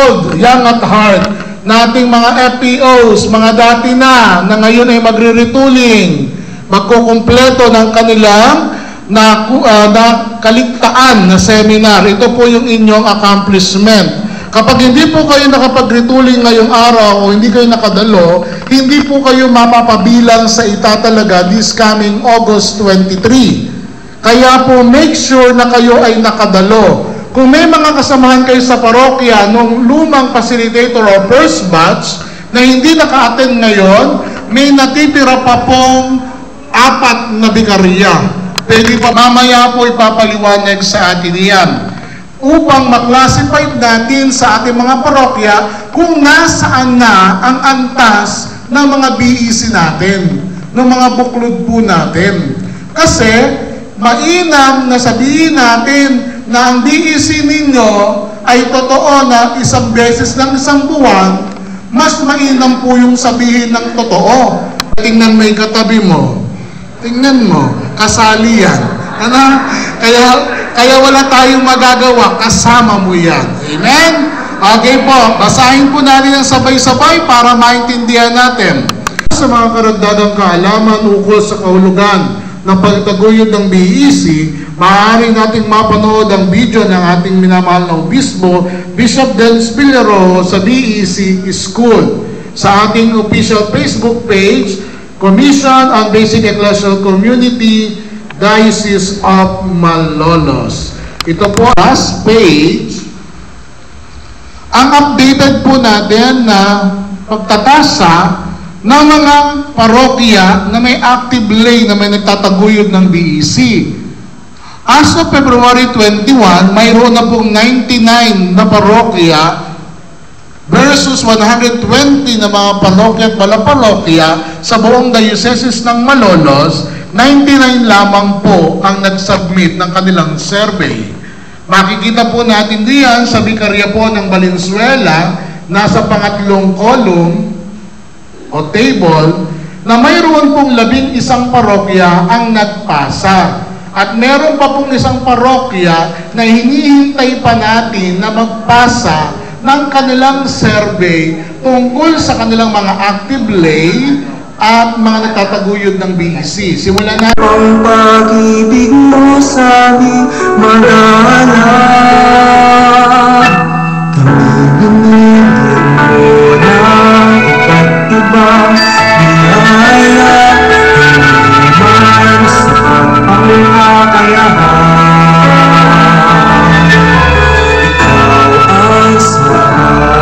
old, young at heart, nating mga FPOs, mga dati na ngayon ay magre-retooling, magkukumpleto ng kanilang na kaligtaan na seminar. Ito po yung inyong accomplishment. Kapag hindi po kayo nakapag-retooling ngayong araw o hindi kayo nakadalo, hindi po kayo mapapabilang sa itatalaga this coming August 23. Kaya po make sure na kayo ay nakadalo. Kung may mga kasamahan kayo sa parokya nung lumang facilitator o first batch na hindi naka-attend ngayon, may natitira pa pong 4 na bikarya. Pwede pa mamaya po ipapaliwanag sa atin yan, upang maklasify natin sa ating mga parokya kung nasaan na ang antas ng mga BEC natin, ng mga buklod po natin. Kasi mainam na sabihin natin na ang BEC ninyo ay totoo na isang beses ng isang buwan, mas mainam po yung sabihin ng totoo. Tingnan mo yung katabi mo. Tingnan mo, kasali yan. Ano? Kaya wala tayong magagawa, kasama mo yan. Amen? Okay po, basahin po natin ang sabay-sabay para maintindihan natin. Sa mga karagdagang kaalaman ukol sa kahulugan ng pagtaguyod ng BEC, maaari nating mapanood ang video ng ating minamahal na obispo, Bishop Dennis Villaro sa BEC School. Sa ating official Facebook page, Commission on Basic Ecclesial Community, Diocese of Malolos. Ito po last page. Ang updated po natin na pagtatasa ng mga parokya na may active lay na may nagtataguyod ng BEC. As of February 21, mayroon na pong 99 na parokya versus 120 na mga parokya at malaparokya sa buong diocese ng Malolos. 99 lamang po ang nag-submit ng kanilang survey. Makikita po natin diyan sa Vicaria po ng Valenzuela, nasa pangatlong column o table, na mayroon pong 11 parokya ang nagpasa. At meron pa pong isang parokya na hinihintay pa natin na magpasa ng kanilang survey tungkol sa kanilang mga active lay at mga nagtataguyod ng BEC. Simulan na. Ang pag-ibig mo sa aming mag-anak, kami binigyan mo na iba't ibang biyaya, hiniman sa pangkakayahan. Ikaw ang sa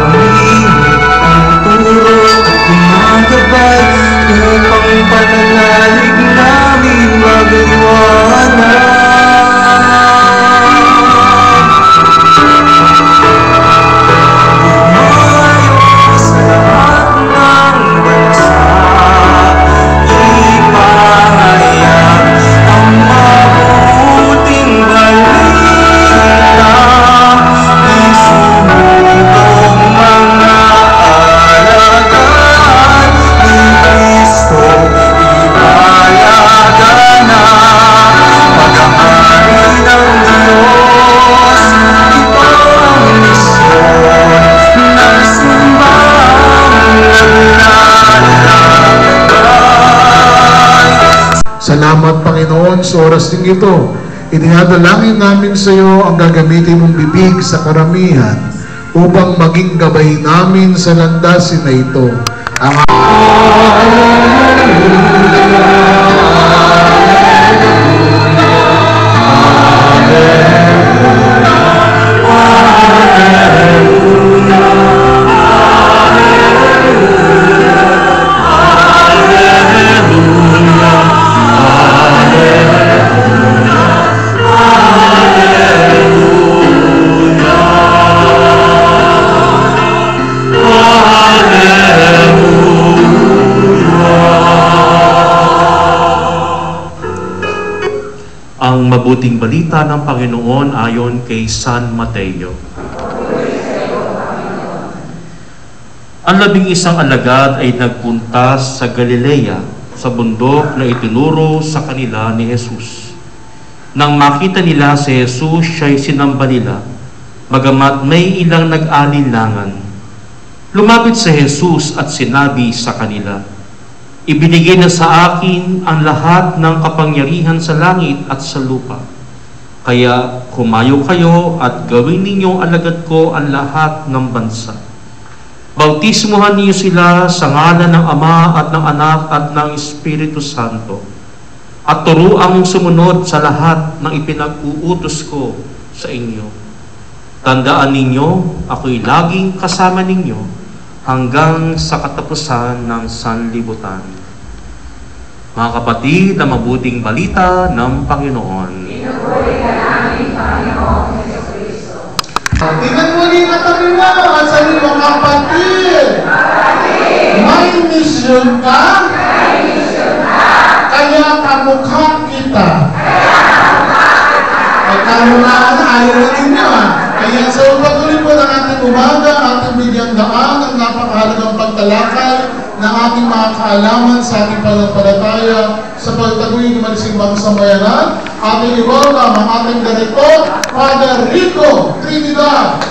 aming pagtuturo at gumagabay upang pananalig namin mag-iwanan. Umayo sa lahat ng bansa, ipahayag ang mabuting balita, isunod mga alagad ni Kristo, ipalaga na pag-aari ng Diyos. Ito ang misyon ng simbahang naglalakbay. Salamat Panginoon sa oras din ito. Idinadalangin namin sa iyo ang gagamitin mong bibig sa karamihan upang maging gabay namin sa landasin na ito. Ang mabuting balita ng Panginoon ayon kay San Mateo. Ang 11 alagad ay nagpunta sa Galilea, sa bundok na itinuro sa kanila ni Jesus. Nang makita nila si Jesus, siya'y sinamba nila. Bagamat may ilang nag-alinlangan, lumapit sa Jesus at sinabi sa kanila, "Ibinigay na sa akin ang lahat ng kapangyarihan sa langit at sa lupa. Kaya humayo kayo at gawin ninyong alagad ko ang lahat ng bansa. Bautismuhan niyo sila sa ngalan ng Ama at ng Anak at ng Espiritu Santo. At turuang sumunod sa lahat ng ipinag-uutos ko sa inyo. Tandaan ninyo, ako'y laging kasama ninyo hanggang sa katapusan ng sanlibutan." Mga kapatid, na mabuting balita ng Panginoon. Tingnan mo rin ang tabi mo at sabi mo, kapatid, may misyon ka? Kaya kamukha kita. Pagkamunaan, ayaw na ninyo Kaya sa patuloy po ng ating umaga, ating bigyang daan ang napakahalagang pagtalakay ng ating mga kaalaman sa ating pananampalataya sa pagtaguyod ng Malisimbang Sambayanan. Ating i-welcome ang ating Direktor, Father Rico Trinidad.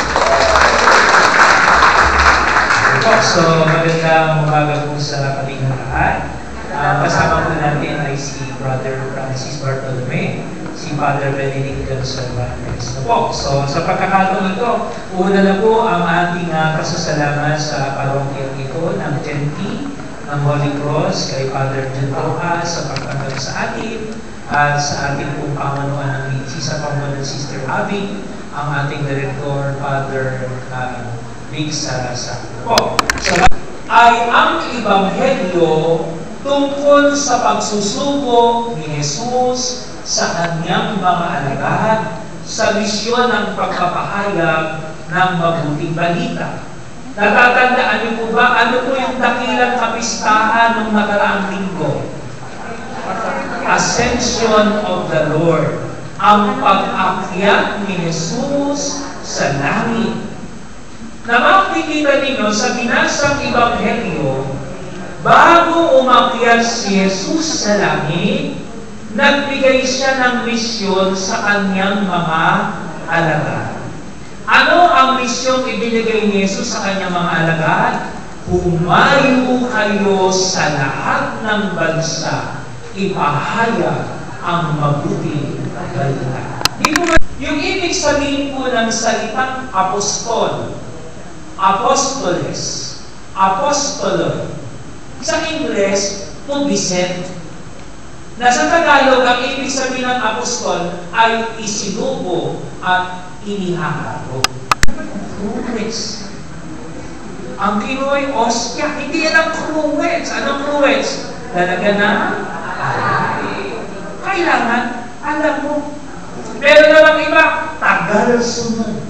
So, magandang umaga po sa kating lahat. Kasama po natin ay si Brother Francis Bartolome, si Father Benedict Gonzalez na po. So, sa pagkakataon ito, una na po ang ating pasasalamat sa parokyang ito ng Genti ng Holy Cross kay Father John Rojas sa pagtanggap sa atin at sa ating pong pamanuan ng sa pamanuan ng Sister Abby, ang ating Director, Father Vic Sarasa po. So, ay ang Ebanghelyo tungkol sa pagsusugo ni Jesus sa kanyang mga alagad sa misyon ng pagpapahayag ng mabuting balita. Natatandaan niyo po ba ano po yung dakilang kapistahan ng nakaraang linggo? Ascension of the Lord. Ang pag-akyat ni Jesus sa langit. Na makikita ninyo sa binasang Ebanghelyo, bago umakyat si Jesus sa langit, nagbigay siya ng misyon sa kanyang mga alagad. Ano ang misyong ibinigay ni Jesus sa kanyang mga alagad? Humayo kayo sa lahat ng bansa, ipahayag ang mabuting balita. Yung ibig sabihin po ng salitang apostol, apostoles, apostolon, sa Ingles, to be sent. Nasa Tagalog, ang ibig sabihin ng apostol ay isinubo at inihaharap. Cruwets. Ang kinuhay ostya, hindi yan ang cruwets. Anong cruwets? Talaga na kailangan, alam mo. Pero namang iba, tagal sunod.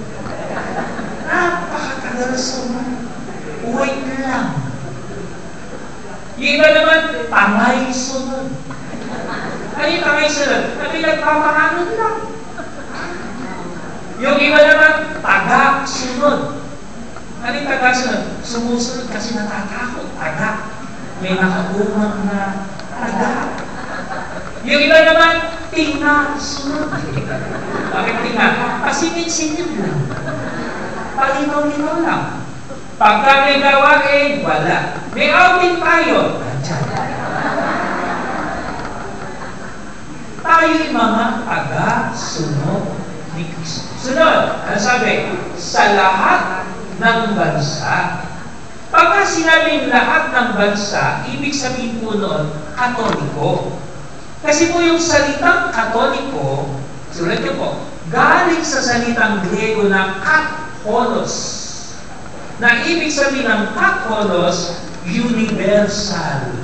Napakatagal sunod. Wait lang. Yung iba naman, tangay sunod. Ano yung tangay sunod? Kasi nagpapanganon lang. Yung iba naman, taga sunod. Ano yung taga sunod? Sumusunod kasi natatakot. Taga. May nakaumang na taga. Yung iba naman, tinga sunod. Bakit tinga? Pasinit-sinit lang. Palinaw-linaw lang. Pagka may gawain, wala. May outing tayo. Tayo'y mga taga-sunod ni Kristo. Sunod, ang sabi, sa lahat ng bansa. Pagka sinabing lahat ng bansa, ibig sabihin po noon, Katoliko. Kasi po yung salitang Katoliko, sulat niyo po, galing sa salitang Grego na katholos. Na ibig sabihin ng katholos, universal,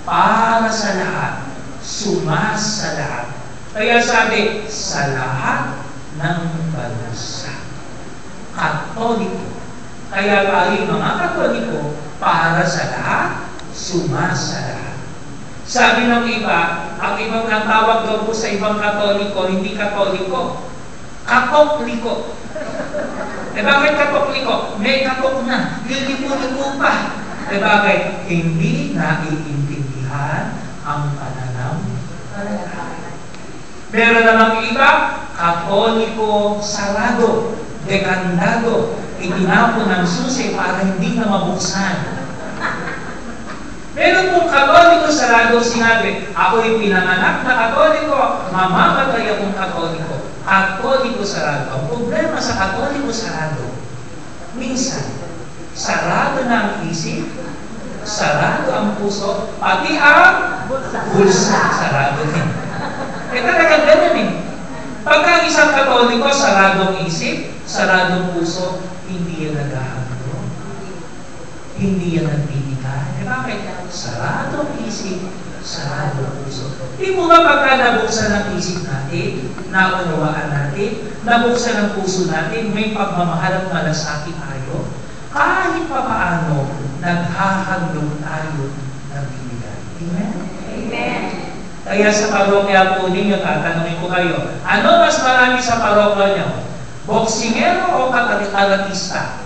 para sa lahat, sumasa lahat. Kaya sabi, sa lahat ng bansa. Katoliko. Kaya tayo mga Katoliko, para sa lahat, sumasa lahat. Sabi ng iba, ang ibang natawag daw po sa ibang Katoliko, hindi Katoliko, Katokliko. Bakit Katokliko? May katok na, lilipo-lipo pa. Bakit? Hindi naiintindihan ang pananampalataya. Meron namang iba, Katoliko sarado. dekandado, itinapon ng susi para hindi na mabuksan. Meron pong Katoliko sarado sinabi, ako'y pinanganak na Katoliko, mamamatay akong Katoliko. Katoliko sarado. Ang problema sa Katoliko sarado, minsan, sarado na ang isip, sarado ang puso, pati ang bulsa, sarado din. Talagang ganun eh. Pagka isang Katoliko, saradong isip, saradong puso, hindi yan naghahandog. Hindi yan nagbibigay. Bakit? Saradong isip, saradong puso. Di mo ba pagka nabuksan ang isip natin, naunawaan natin, nabuksan ang puso natin, may pagmamahal at malasakit tayo, kahit pa paano, naghahandog tayo ng bibigay. Amen? Amen. Kaya sa parokya po ninyo, tatanungin ko kayo, ano mas marami sa parokya nyo? Boksingero o karatista?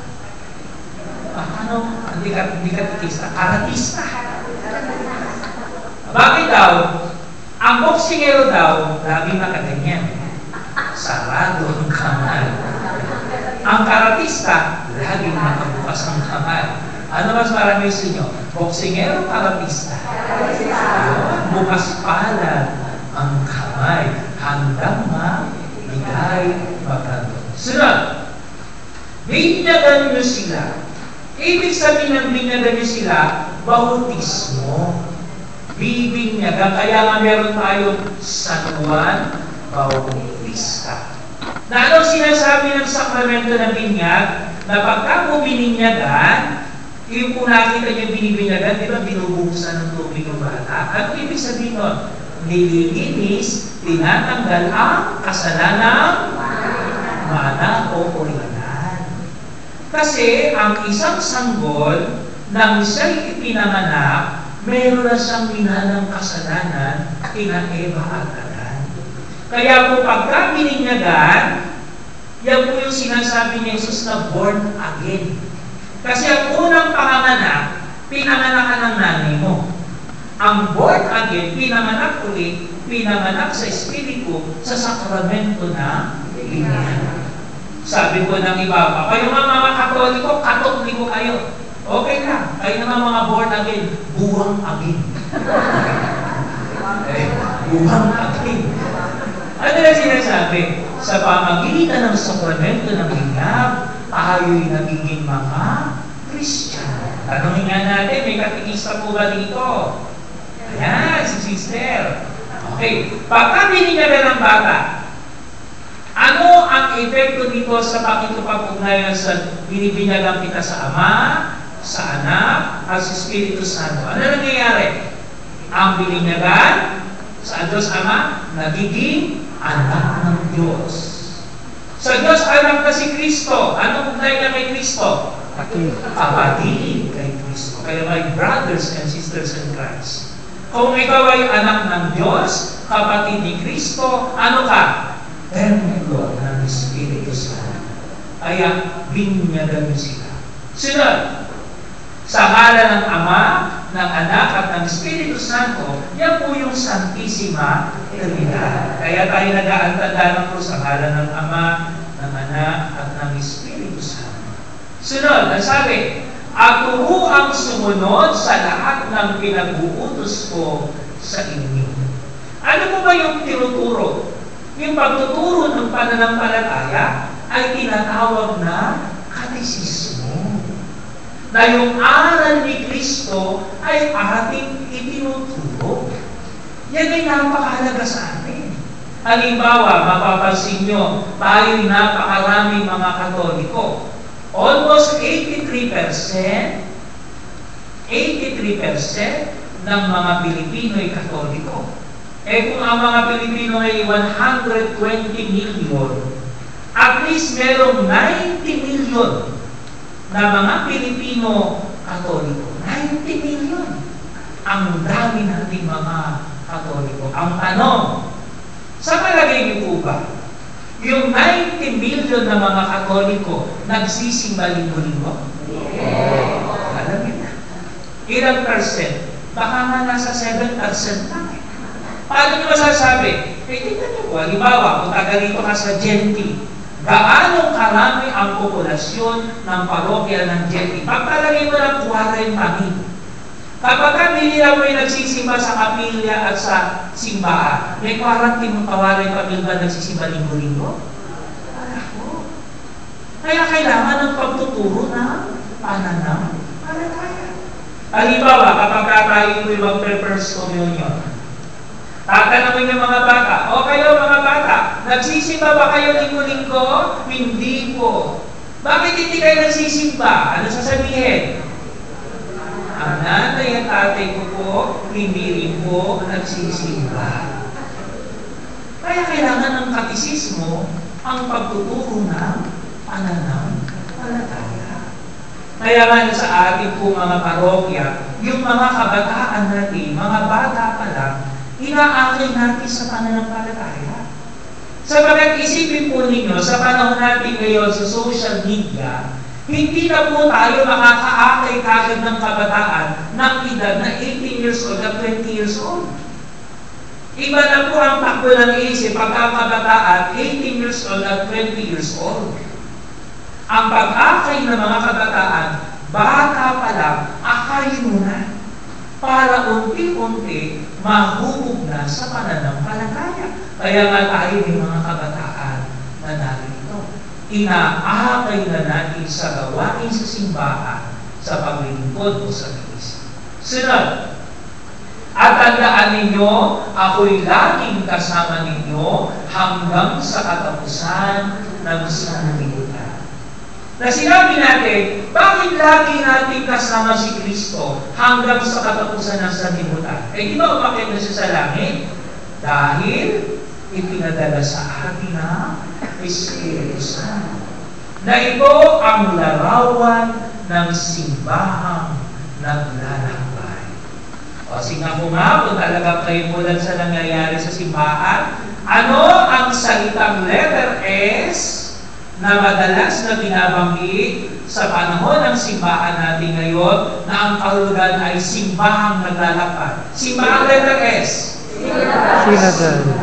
Ano? Hindi karatista. Karatista. Bakit daw? Ang boksingero daw, laging nakaganyan. Sarado ang kamay. Ang karatista, laging nakabukas ang kamay. Ano mas marami sa inyo? Boksingero o karatista? Bukas palad ang kamay hanggang mabigay magkano. Sunod, binyagan nyo sila. Ibig sabihin ng binyagan nyo sila, bautismo. Bibinyagan. Kaya nga meron tayong San Juan Bautista. Na ano sinasabi ng sakramento ng binyag? Na pagka mo bininyagan, yung kung nakita niyo binibinyagan, di ba binubuksan ng tubig ng bata? Ano ibig sabihin nun? Nililinis, tinatanggal ang kasalanang mana o original. Kasi ang isang sanggol, nang siya'y ipinanganak, meron na siyang minalang kasalanan, kina Eva at Adan. Kaya po pagka bininyagan, yan po yung sinasabi ni Jesus na born again. Kasi ang unang panganganak, pinanganakan ng nanay mo. Ang born again, pinanganak ulit, pinanganak sa Espiritu, sa sakramento na binyag. Sabi ko ng iba pa, kayo mga Katoliko, Katoliko kayo. Okay lang, kayo naman mga born again, buwang again. Buwang again. Ano na sinasabi? Sa pamagitan ng sakramento ng binyag, tayo'y nagiging mga Christian. Tanungin nga natin, may katikista po ba dito? Ayan, si sister. Okay, pagka bininyagan ng bata, ano ang epekto dito sa pakikipag-ugnayan sa binibinyagan kita sa Ama, sa Anak, at sa Espiritu Santo? Ano nangyayari? Ang bininyagan sa Diyos Ama, nagiging anak ng Diyos. Sa Diyos anak na si Kristo. Anong ugnayan niya kay Kristo? Kapatid kay Kristo. Kaya may brothers and sisters in Christ. Kung ikaw ay anak ng Diyos, kapatid ni Kristo, ano ka? Templo ng Espiritu Santo. Kaya binyagan niyo sila. Sunod, sa ngalan ng Ama, ng Anak at ng Espiritu Santo, yan po yung Santissima Trinidad. Kaya tayo nag-aantanda ng po sa ngalan ng Ama, ng Anak at ng Espiritu Santo. Sunod, nasabi, ako ang sumunod sa lahat ng pinag-uutos ko sa inyo. Ano po ba yung tinuturo? Yung pagtuturo ng pananampalataya ay tinatawag na katekismo. Na yung aral ni Kristo ay ating itinuturo. Yan ay napakahalaga sa atin. Halimbawa, mapapansin nyo, tayo'y napakaraming mga Katoliko. Almost 83% ng mga Pilipino ay Katoliko. Eh kung ang mga Pilipino ay 120 million, at least merong 90 million na mga Pilipino Katoliko. 90 million. Ang dami nating mga Katoliko. Ang tanong, sa palagay niyo po ba, yung 90 million na mga Katoliko nagsisimba linggo-linggo? Alam niyo na. Ilang percent? Baka nga nasa 7% lang eh. Paano niyo masasabi? Eh, tingnan niyo po, halimbawa, kung taga rito ka sa Genti, Gaano karami ang populasyon ng parokya ng JP? Pagtalagay mo ng 40,000. Kapag kanila mo yung nagsisimba sa kapilya at sa simbahan, may 40,000 ba nagsisimba linggo-linggo? Wala ko. Kaya kailangan ng pagtuturo ng pananampalataya. Halimbawa, kapag tayo po'y mag-first communion, tatanungin yung mga bata, o kayo mga bata, nagsisimba ba kayo linggo-linggo? Hindi po. Bakit hindi kayo nagsisimba? Ano sasabihin? Ang nanay at tatay ko po, hindi rin po nagsisimba. Kaya kailangan ng katisismo ang pagtuturo ng pananampalataya. Kaya nga sa ating po mga parokya, yung mga kabataan natin, mga bata pa lang, inaakay natin sa pananampalataya. Sabagat isipin po ninyo, sa panahon natin ngayon sa social media, hindi na po tayo makakaakay kagad ng kabataan ng edad na 18 years old at 20 years old. Iba na po ang takbo ng isip pagkakabataan 18 years old at 20 years old. Ang pag-akay ng mga kabataan, bata pa lang, akayin mo na para unti-unti mahubog na sa pananampalataya. Kaya nga tayo may mga kabataan na narito. Inaakay na natin sa gawain sa simbahan, sa paglilingkod o sa misa. Sunod, at tandaan ninyo, ako'y laging kasama ninyo hanggang sa katapusan ng sanlibutan. Na sinabi natin, bakit lagi natin kasama si Kristo hanggang sa katapusan ng sanlibutan? Eh, di ba umakit na siya sa langit? Dahil ipinadala sa atin na Espiritu Santo. Na ito ang larawan ng simbahang naglalakbay. O singa po nga, kung talaga kayo mulan sa nangyayari sa simbahan, ano ang salitang letter S na madalas na binabanggit sa panahon ng simbahan natin ngayon na ang kahulugan ay simbahang naglalakbay? Simbahang letter S. Sinodal.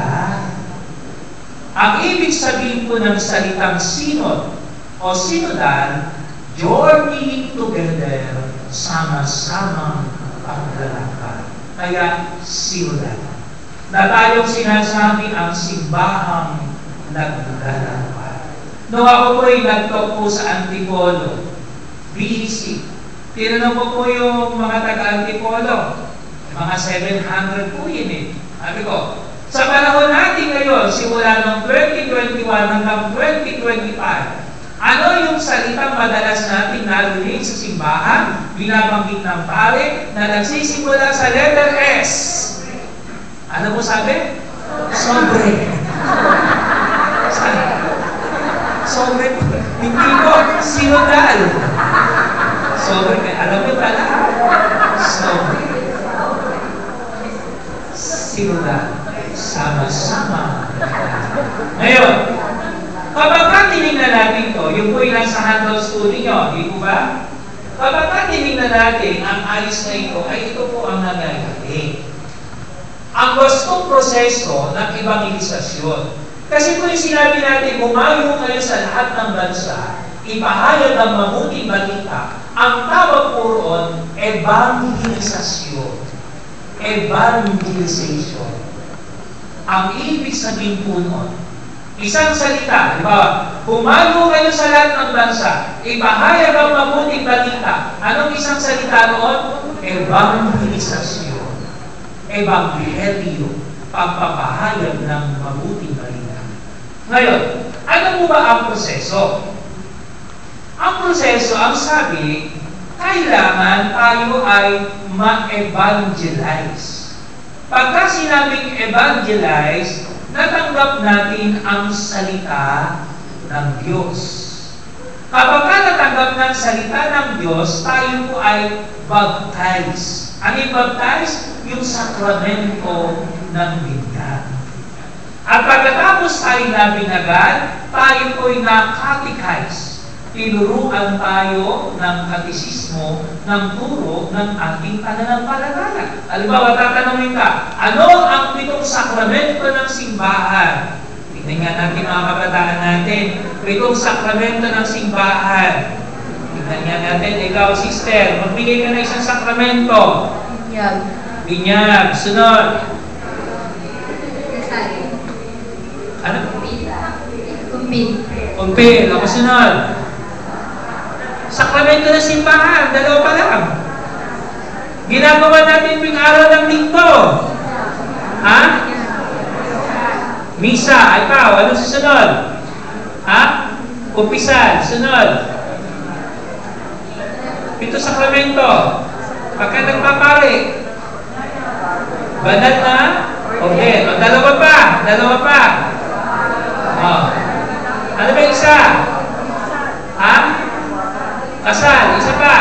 Ang ibig sabihin po ng salitang synod o synodal, journey together, sama-samang paglalakbay. Kaya synodal. Na tayong sinasabi ang simbahang naglalakbay. Noong ako po'y nagtalk po sa Antipolo, BC, tinanong ko po yung mga taga-Antipolo, mga 700 po yun eh. Sabi ko, sa panahon natin ngayon, simula noong 2021 hanggang 2025, ano yung salitang madalas natin narinig sa simbahan, binabanggit ng pare, na nagsisimula sa letter S? Ano po sabi? Sobre. Sobre. Hindi po, sinodal. Sobre. Alam mo pala? Sobre. Sinodal. Sama-sama. Ngayon, kapag tinignan natin ito, yung po'y nasa handouts po ninyo, di po ba? Kapag tinignan natin ang ayos na ito, ay ito po ang nangyayari. Ang gustong proseso ng evangelisasyon. Kasi po yung sinabi natin, bumayo kayo sa lahat ng bansa, ipahayag ang mabuting balita, ang tawag po roon, evangelisasyon. Evangelization. Ang ibig sabihin po noon, isang salita, di ba? Pumago kayo sa lahat ng bansa, ipahayag ang mabuting balita. Anong isang salita noon? Evangelisasyon. Evangelio. Pagpapahayag ng mabuting balita. Ngayon, ano po ba ang proseso? Ang proseso, ang sabi, kailangan tayo ay ma-evangelize. Pagka sinabing evangelize, natanggap natin ang salita ng Diyos. Kapag natanggap ng salita ng Diyos, tayo po ay baptize. Ano yung baptize? Yung sakramento ng binyan. At pagkatapos tayo na binagad, tayo po ay na-catechize. Tinuruan tayo ng katisismo ng turo ng ating pananampalataya. Halimbawa, tatanungin ka, ano ang pitong sakramento ng simbahan? Tingnan nga natin mga kabataan natin. Itong sakramento ng simbahan. Tingnan nga natin, ikaw sister, magbigay ka na isang sakramento. Yan. Binyag. Sunod. Ano? Kumpin. Kumpil. Ako sunod. Sakramento ng simbahan. Dalawa pa lang. Ginagawa natin tuwing araw ng linggo. Ha? Misa. Ikaw, anong susunod? Ha? Kumpisal. Sunod. Pito sakramento. Pagka nagpapari. Banal na? Okay. O, dalawa pa. Dalawa pa. O. Ano ba isa? Ha? Kasal. Isa pa.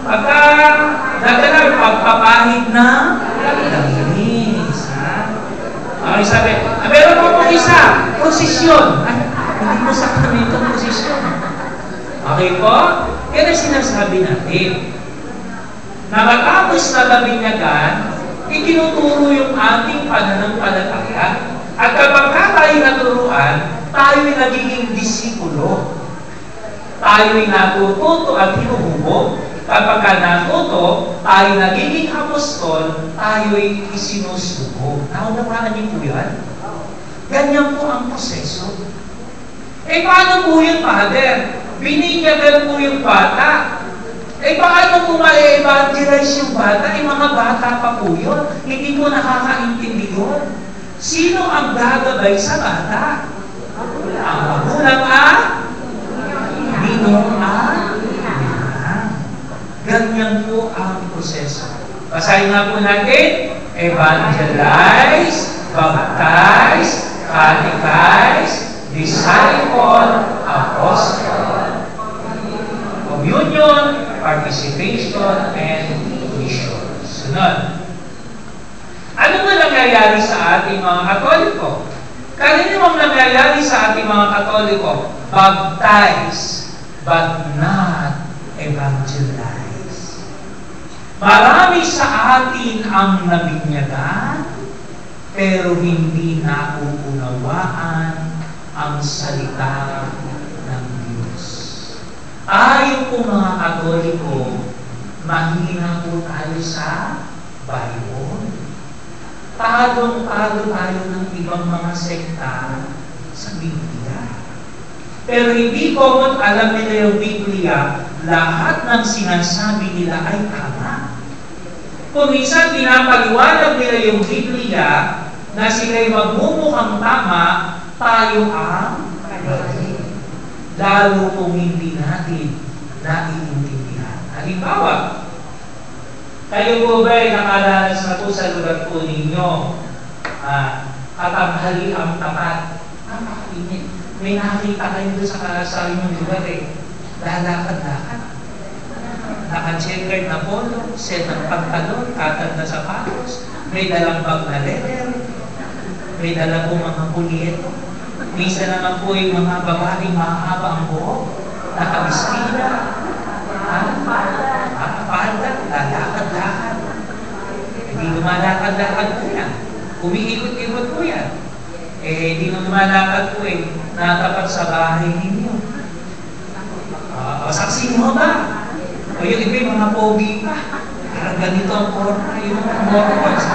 Pagka nagdala, pagpapahid na langis. Ha? Okay, sabi. Meron pa pong isa. Prosesyon. Ay, hindi mo sakramento prosesyon. Okay po? Yan ang sinasabi natin. Na matapos na labinyagan, itinuturo yung ating pananampalataya. At kapag tayo naturuan, tayo'y nagiging disipulo. Tayo'y natututo at hinuhubog. Kapag natuto, tayo nagiging apostol, tayo'y isinusubog. Naunawaan niyo po yan? Ganyan po ang proseso. Eh paano po yun, Father? Bininyagan po yung bata. Eh paano po ma-evangelize yung bata? Eh mga bata pa po yun. Hindi po nakakaintindi yun. Sino ang gagabay sa bata? Ang magulang ninong ganyan po ang proseso. Basahin nga po natin, evangelize, baptize, catechize, disciple, apostle, communion, participation, and mission. Sunod. Ano nga nangyayari sa ating mga Katoliko? Karaniwang nangyayari sa ating mga Katoliko, baptize, but not evangelize. Marami sa atin ang nabinyagan, pero hindi nauunawaan ang salita ng Diyos. Ayon po mga Katoliko, mahina po tayo sa Bible. Tadong-tado tayo ng ibang mga sekta sa Biblia. Pero hindi common alam nila yung Biblia, lahat ng sinasabi nila ay tama. Kung minsan pinapaliwanag nila yung Biblia na sila'y magmumukhang tama, tayo ang mali. Lalo kung hindi natin naiintindihan. Halimbawa, kayo po ba'y nakaranas na po sa lugar po ninyo? Katanghali ang tapat. Napakainit. May nakita kayo doon sa inyong lugar eh. Lalakad-lakad. Naka-checkered na polo, set ng pantalon, katad na sapatos, may dalang bag na leather, may dalang po mga pulieto. Minsan naman po yung mga babaeng mahaba ang buhok, nakabistila, palda, lalakad-lakad. Hindi lumalakad-lakad po yan. Umiikot-ikot po yan. Hindi mo lumalakad po eh, natapat sa bahay ninyo. Saksi mo ba? O yung iba yung mga pogi pa. Parang ganito ang forma, yung mga mormons.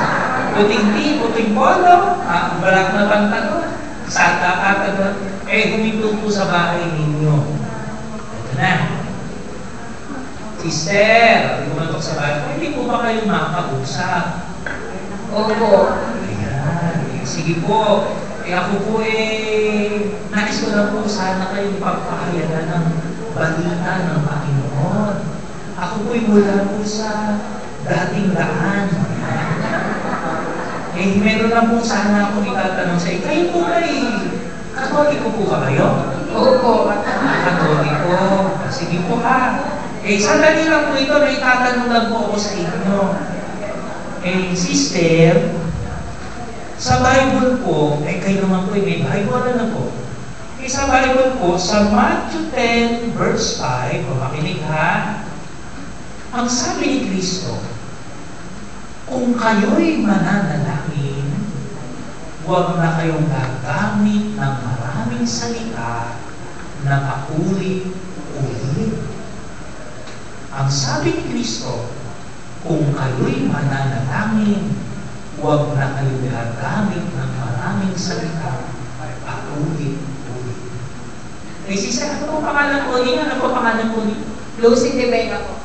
Puting tee, puting polo, balak na pantalon, sata-kata doon. Huminto po sa bahay ninyo. Ito na. Sister, pumatok sa bahay, hindi po ba kayo makakausap? Opo. Ayan. Sige po. Ako po nais ko lang po sana kayong pagpahayagan ng balita ng Panginoon. Ako po'y mula po sa dating daan. Meron lang po sana akong itatanong sa inyo. Kayo po Katoliko po ba kayo? Opo. Katoliko. Sige po ha. Sandali lang po ito, may itatanong lang po ako sa inyo. Sister, sa Bible po, kayo naman po, may Bible na po. Sa Bible po, sa Matthew 10 verse 5, makinig ha, ang sabi ni Kristo, kung kayo'y mananalangin, huwag na kayong gagamit ng maraming salita na paulit-ulit. Ang sabi ni Kristo, kung kayo'y mananalangin, huwag na kayong gagamit ng maraming salita paulit-ulit. Eh, sister, ano po pangalan po niya? Ano po pangalan po niya? Lucy de Vega po.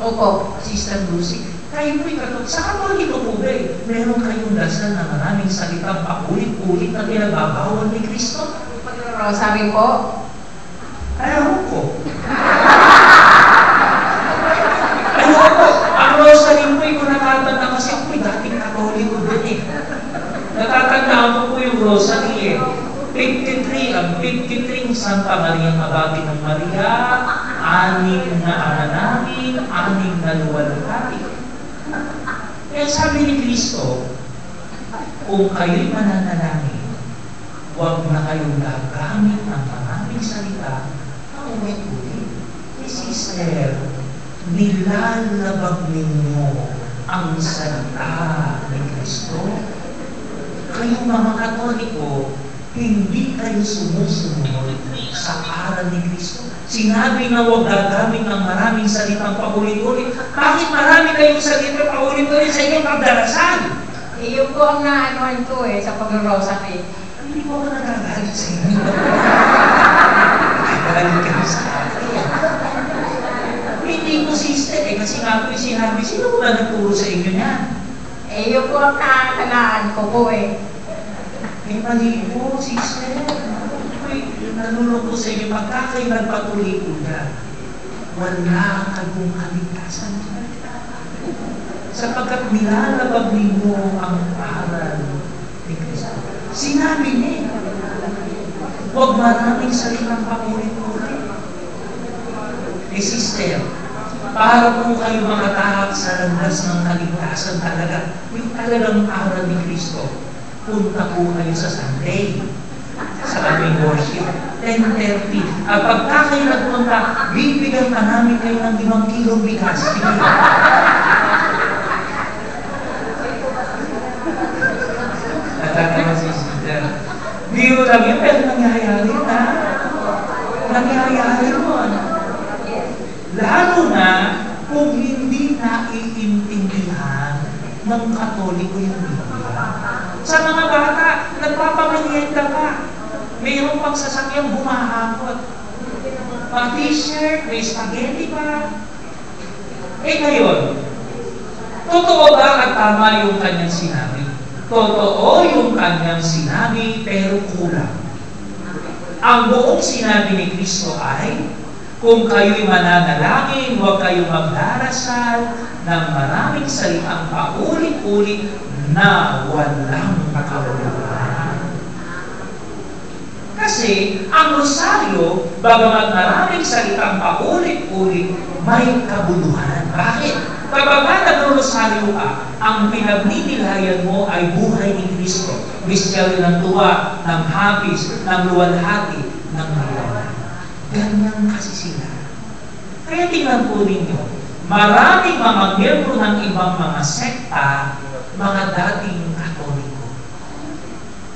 Opo. Sister Lucy. Kayo po'y katolik. Sa katoliko po ba meron kayong dasal na maraming salitang paulit-ulit na pinagbabawal ni Kristo? Pag-rosary po. Ayaw ko. Ayaw ko. Ang rosary po'y kung natatanda kasi ako'y dating katoliko din eh. Natatandaan ko po yung rosary eh. 53, ang 53 Santa Maria Abati ng Maria, 6 na Ama Namin, 6 na Luwalhati. Kaya sabi ni Kristo, kung kayo'y mananalangin, huwag na kayong gagamit ng maraming salita paulit-ulit. Sister, nilalabag ninyo ang salita ni Kristo. Kayong mga Katoliko, hindi kayo sumusunod sa aral ni Kristo. Sinabi na huwag gagamit ng maraming salitang paulit-ulit. Bakit marami kayong salita paulit-ulit sa inyong pagdarasal? Eh, yun po ang naanoan ko sa pag-rosary. Hindi po ako nagagalit sa inyo. Nagagalit kayo sa akin. Hindi po sister kasi nga po yung sinabi, sino po ba nagturo sa inyo niyan? Eh, yun po ang nakakanaan ko po Eh, mali po, sister. Nanulong ko sa inyo, pagka kayo nagpatuloy po na, wala kayong kaligtasan. Sapagkat nilalabag ninyo ang aral ni Kristo. Sinabi niya, huwag maraming salitang paulit-ulit. Eh, sister, para po kayo makatahak sa landas ng kaligtasan talaga, yung talagang aral ni Kristo, punta po kayo sa Sunday, sa aming worship, 10:30. At pagka kayo nagpunta, bibigyan pa namin kayo ng 5 kilong bigas. Natatawa si sister. Biro lang yun, pero nangyayari na. Nangyayari yun. Lalo na kung hindi naiintindihan ng Katoliko yung Biblia. Sa mga bata, nagpapamilienda ka. Mayroong pang sasakyang bumahakot. Mga t-shirt, may spaghetti pa. Eh ngayon, totoo ba at tama yung kanyang sinabi? Totoo yung kanyang sinabi, pero kulang. Ang buong sinabi ni Kristo ay, kung kayo'y mananalangin, huwag kayong magdarasal ng maraming salitang paulit-ulit na walang kabuluhan. Kasi ang rosaryo, bagamat maraming salitang paulit-ulit, may kabuluhan. Bakit? Kapag nag-rosaryo ka, ang pinagninilayan mo ay buhay ni Kristo. Mistyal ng tuwa, ng hapis, ng luwalhati, ng mayaman. Ganyan kasi sila. Kaya tingnan po ninyo, maraming mga miyembro ng ibang mga sekta, mga dating Katoliko.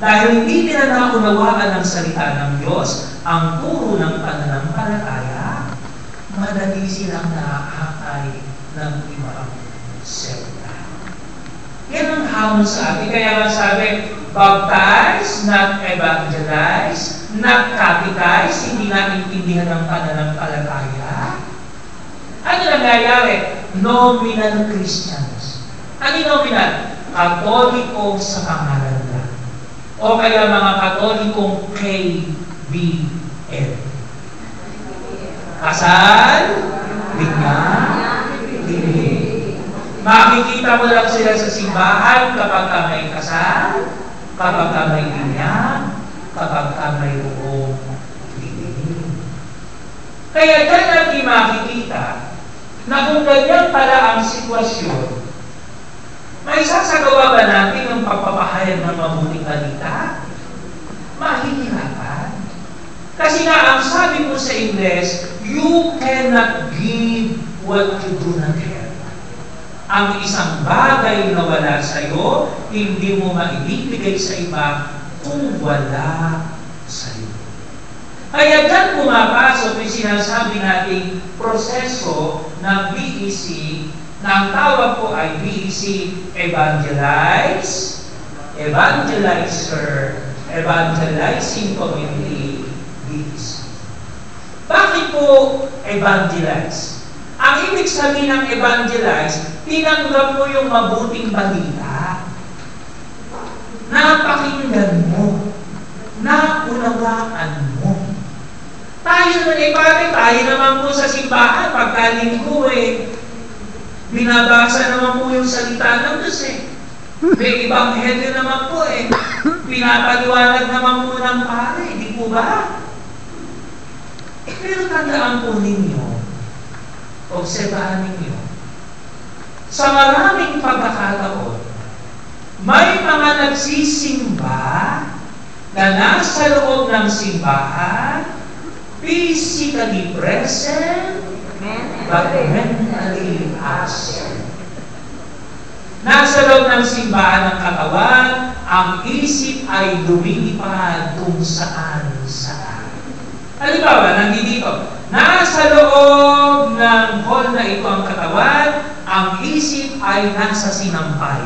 Dahil hindi nila naunawaan ang salita ng Diyos, ang turo ng pananampalataya, madali silang naakay ng ibang sekta. Yan ang hamon sa atin. Kaya nga sabi, baptize, not evangelize, not catechize, hindi naintindihan ng pananampalataya. Ano nangyayari? Nominal Christians. Ano yung nominal? Katoliko sa pangalan lang. O kaya mga Katolikong KBL. Kasal, binyag, makikita mo lang sila sa simbahan kapag ka may kasal, kapag ka may binyag, kapag ka may buong lilim. Kaya dyan natin makikita na kung ganyan pala ang sitwasyon, may sasagawa ba natin ang pagpapahayag ng mabuting balita? Mahihirapan. Kasi nga, ang sabi mo sa Ingles, you cannot give what you do not have. Ang isang bagay na wala sa'yo, hindi mo maibibigay sa iba kung wala sa'yo. Kaya dyan pumapasok yung sinasabi nating proseso ng BEC, na ang tawag po ay BEC Evangelize, Evangelizer, Evangelizing Community, BEC. Bakit po evangelize? Ang ibig sabihin ng evangelize, tinanggap mo yung mabuting balita. Napakinggan mo. Naunawaan mo. Tayo tayo naman po sa simbahan, pagkalinggo binabasa naman po yung salita ng Diyos May ebanghelyo naman po pinapaliwanag naman po ng pare, di po ba? Pero tandaan po ninyo, obserbahan ninyo, sa maraming pagkakataon, may mga nagsisimba na nasa loob ng simbahan, physically present, but mentally absent. Nasa loob ng simbahan ng katawan, ang isip ay lumilipad kung saan-saan. Halimbawa, nandito, nasa loob ng hall na ito ang katawan, ang isip ay nasa sinampay.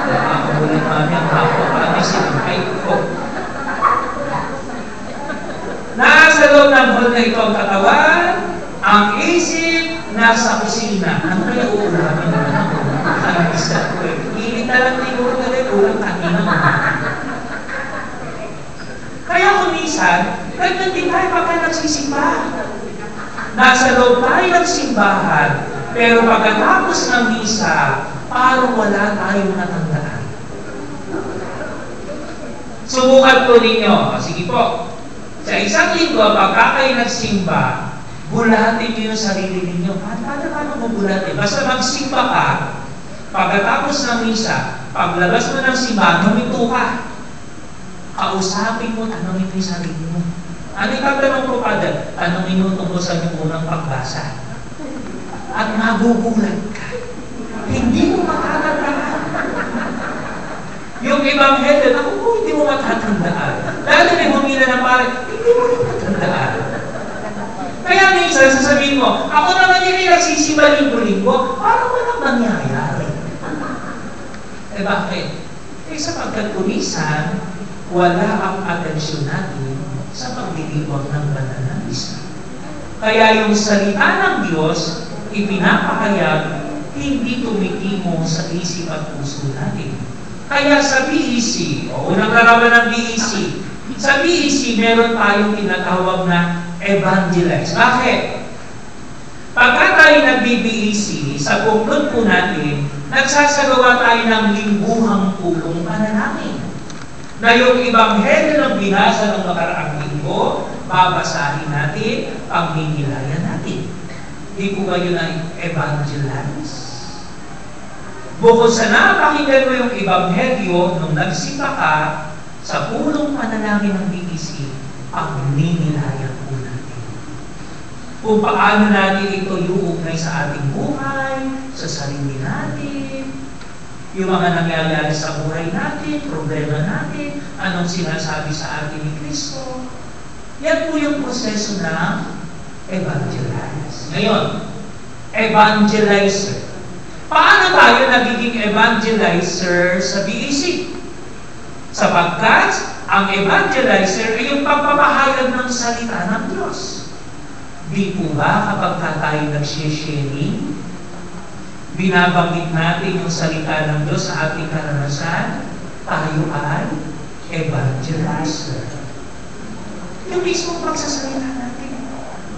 Nakakamulit mami ang hapon, paano sinampay ko? Nasa loob ng hall na ito ang katawan, ang isip nasa kusina. Ano kaya uulamin naman ako? Ang isa ko Init na lang siguro na rin ulang kanina mo. Kaya kung minsan, ganyan din tayo pagka nagsisimba. Nasa loob tayo ng simbahan, pero pagkatapos ng misa, parang wala tayong natandaan. Subukan po ninyo. Sige po. Sa isang linggo, pagka kayo nagsimba, bulatin niyo yung sarili ninyo. Paano mo bulatin? Basta magsimba ka, pagkatapos ng misa, paglabas mo ng simba, huminto ka. Kausapin mo, tanongin mo yung sarili mo. Ano yung tatanong ko, Father? Tanongin mo tungkol sa inyong unang pagbasa. At magugulat ka. Hindi mo matatandaan. Yung ebanghelyo, ako po, hindi mo matatandaan. Lalo na humila ng pare, hindi mo matatandaan. Kaya minsan, sasabihin mo, ako naman yung nagsisimba linggo-linggo, parang walang nangyayari. Bakit? Sapagkat kumisan, wala ang atensyon natin sa pagdiriwang ng banal na misa. Kaya yung salita ng Diyos, ipinapahayag, hindi tumitimo sa isip at puso natin. Kaya sa BEC, unang larawan ng BEC, sa BEC, meron tayong tinatawag na evangelize. Bakit? Pagka tayo nag-BEC, sa conclude po natin, nagsasagawa tayo ng lingguhang pulong panalangin. Na yung ebanghelyo ng binasa ng nakaraang linggo, babasahin natin, pagmimilayan natin. Di po ba yun ang evangelize? Bukod sa napakinggan mo yung ebanghelyo nung nagsimba ka, sa pulong panalangin ng BEC, pagmimilayan po natin. Kung paano natin ito iuugnay sa ating buhay, sa sarili natin, yung mga nangyayari sa buhay natin, problema natin, anong sinasabi sa atin ni Kristo. Yan po yung proseso ng evangelize. Ngayon, evangelizer. Paano tayo nagiging evangelizer sa BEC? Sapagkat ang evangelizer ay yung pagpapahayag ng salita ng Diyos. Di po ba kapag tayo nag-sharing, binabanggit natin yung salita ng Diyos sa ating karanasan, tayo ay evangelizer. Yung mismong pagsasalita natin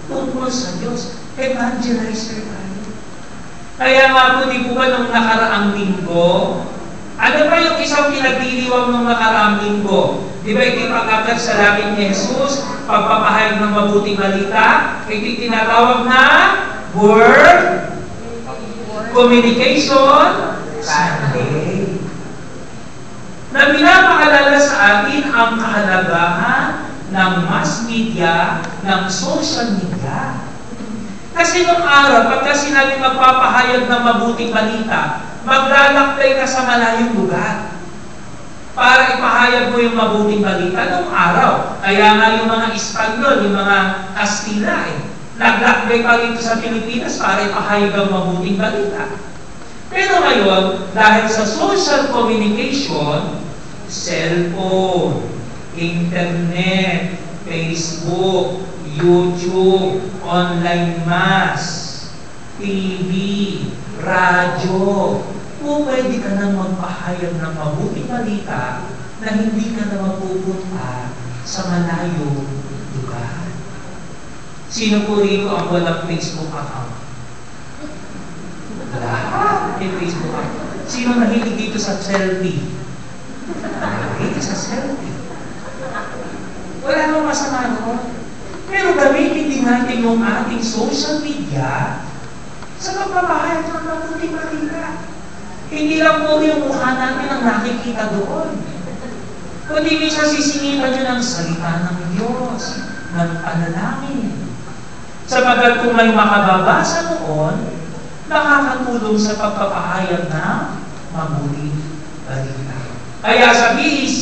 tungkol sa Diyos, evangelizer tayo. Kaya nga po, di po ba nung nakaraang linggo, ano ba yung isang pinagdiriwang nung nakaraang linggo? Di ba ito pagkakat sa langit ni Jesus, pagpapahayag ng mabuting balita, ito tinatawag na Word Communication Sunday. Na pinapaalala sa atin ang kahalagahan ng mass media, ng social media. Kasi Kasi nung araw, pagka sinabi magpapahayag ng mabuting balita, maglalakbay ka sa malayong lugar para ipahayag mo yung mabuting balita nung araw. Kaya nga yung mga Espanyol, yung mga Kastila, naglakbay pa rito sa Pilipinas para ipahayag ang mabuting balita. Pero ngayon, dahil sa social communication, cellphone, internet, Facebook, YouTube, online mass, TV, radyo, pwede ka nang magpahayag ng mabuting balita na hindi ka na mapupunta sa malayong lugar. Sino po rito ang walang Facebook account? Lahat may Facebook account. Sino nahilig dito sa selfie? Nahilig sa selfie. Wala namang masama doon. Pero gamitin din natin yung ating social media sa pagpapahayag ng mabuting balita. Hindi lang po yung mukha natin ang nakikita doon. Kundi minsan sisingitan nyo ng salita ng Diyos, ng panalangin. Sapagat kung may makababasa noon, nakakatulong sa pagpapahayag ng mabuting balita. Kaya sa BEC,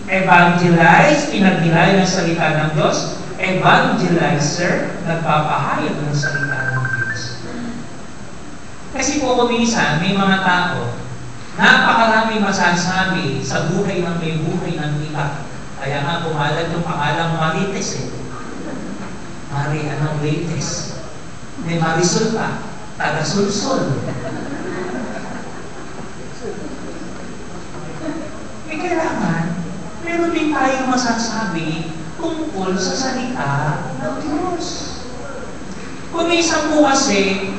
evangelize, pinagdilay ng salita ng Diyos, evangelizer, nagpapahayag ng salita ng Diyos. Kasi po minsan, may mga tao, napakaraming masasabi sa buhay ng may buhay ng iba. Kaya nga pumalag yung pangalang Marites Mari anong latest? May Marisol pa, taga-sulsol. Kailangan, meron din tayong masasabi tungkol sa salita ng Diyos. Kung minsan po kasi,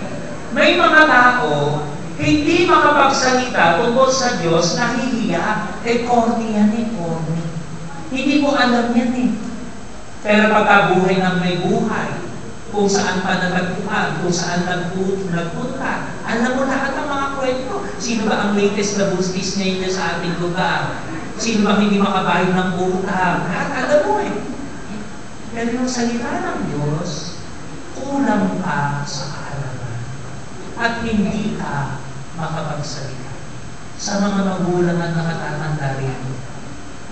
may mga tao, hindi makapagsalita tungkol sa Diyos, nahihiya. Corny yan corny. Hindi ko alam yan Pero pagkabuhay ng may buhay, kung saan pa natagpuan, kung saan nagpunta, alam mo lahat ng mga kwento. Sino ba ang latest na bustis ngayon sa ating lugar? Sino ba hindi makabayad ng utang? Lahat alam mo Pero yung salita ng Diyos, kulang ka sa kaalaman. At hindi ka makapagsalita. Sa mga magulang at nakatatanda rito,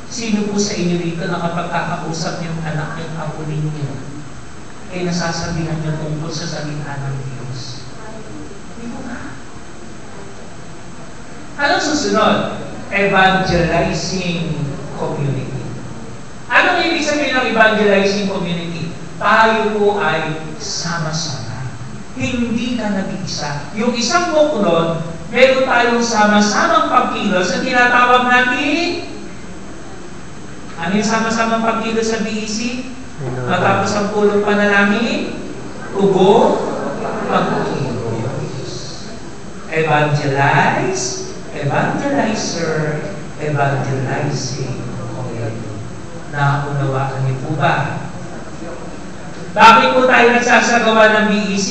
sino po sa inyo rito na kapag kakausap yung anak yung apo ninyo, ay nasasabihan niyo tungkol sa salita ng Diyos? Dito nga. Anong susunod? Evangelizing community. Anong ibig sabihin ng evangelizing community? Tayo po ay sama-sama. Hindi ka nag-iisa. Yung isang buklod, meron tayong sama-samang pagkilos at tinatawag natin. Ano yung sama-samang pagkilos sa BEC? Matapos ang pulong panalangin, ugo, pagkilos. Evangelize, evangelizer, evangelizing. Naunawaan niyo po ba? Bakit po tayo nagsasagawa ng BEC?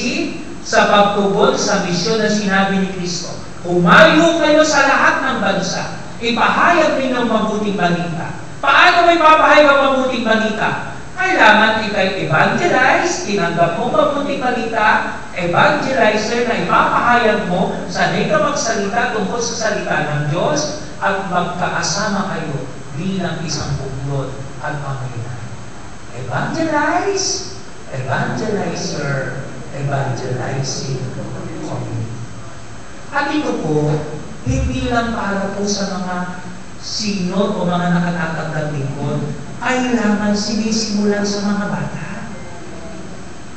Sa pagtugon sa misyon na sinabi ni Kristo. Humayo kayo sa lahat ng bansa. Ipahayag ninyo ang mabuting balita. Paano may papahayag ang mabuting balita? Kailangan ikay evangelize, tinanggap mo mabuting balita, evangelizer na ipapahayag mo, sanay ka magsalita tungkol sa salita ng Diyos, at magkaasama kayo bilang isang buklod at pamilya. Evangelize, evangelizer, evangelizing community. At ito po, hindi lang para po sa mga senior o mga nakatatandang lingkod, kailangan sinisimulan sa mga bata.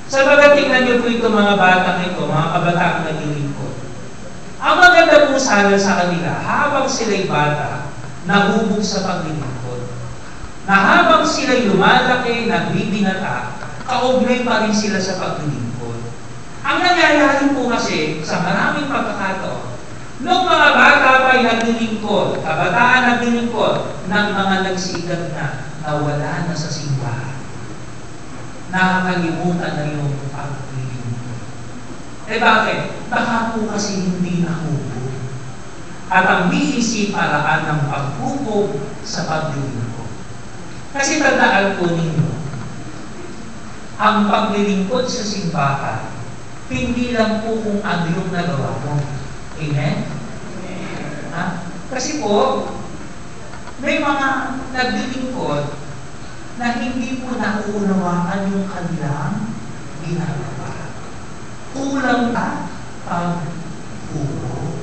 Sabagat tingnan niyo po ito mga batang ito, mga kabataang naglilingkod. Ang maganda po sana sa kanila, habang sila'y bata, nahubog sa paglilingkod. Na habang sila'y lumalaki, nagbibinata, kaugnay pa rin sila sa paglilingkod. Ang nangyayari po kasi sa maraming pagkakataon, nung mga bata pa'y naglilingkod, kabataan naglilingkod, ng mga nagsiigat na, nawala na sa simbahan. Nakakalimutan na yung paglilingkod. Bakit? Baka po kasi hindi nahubog. At ang BEC paraan ng paghubog sa paglilingkod. Kasi tandaan po ninyo, ang paglilingkod sa simbahan, Hindi lang po kung ano yung nagawa mo. Amen? Ha? Kasi po, may mga naglilingkod na hindi po nauunawaan yung kanilang ginagawa. Kulang ka pag-hubog.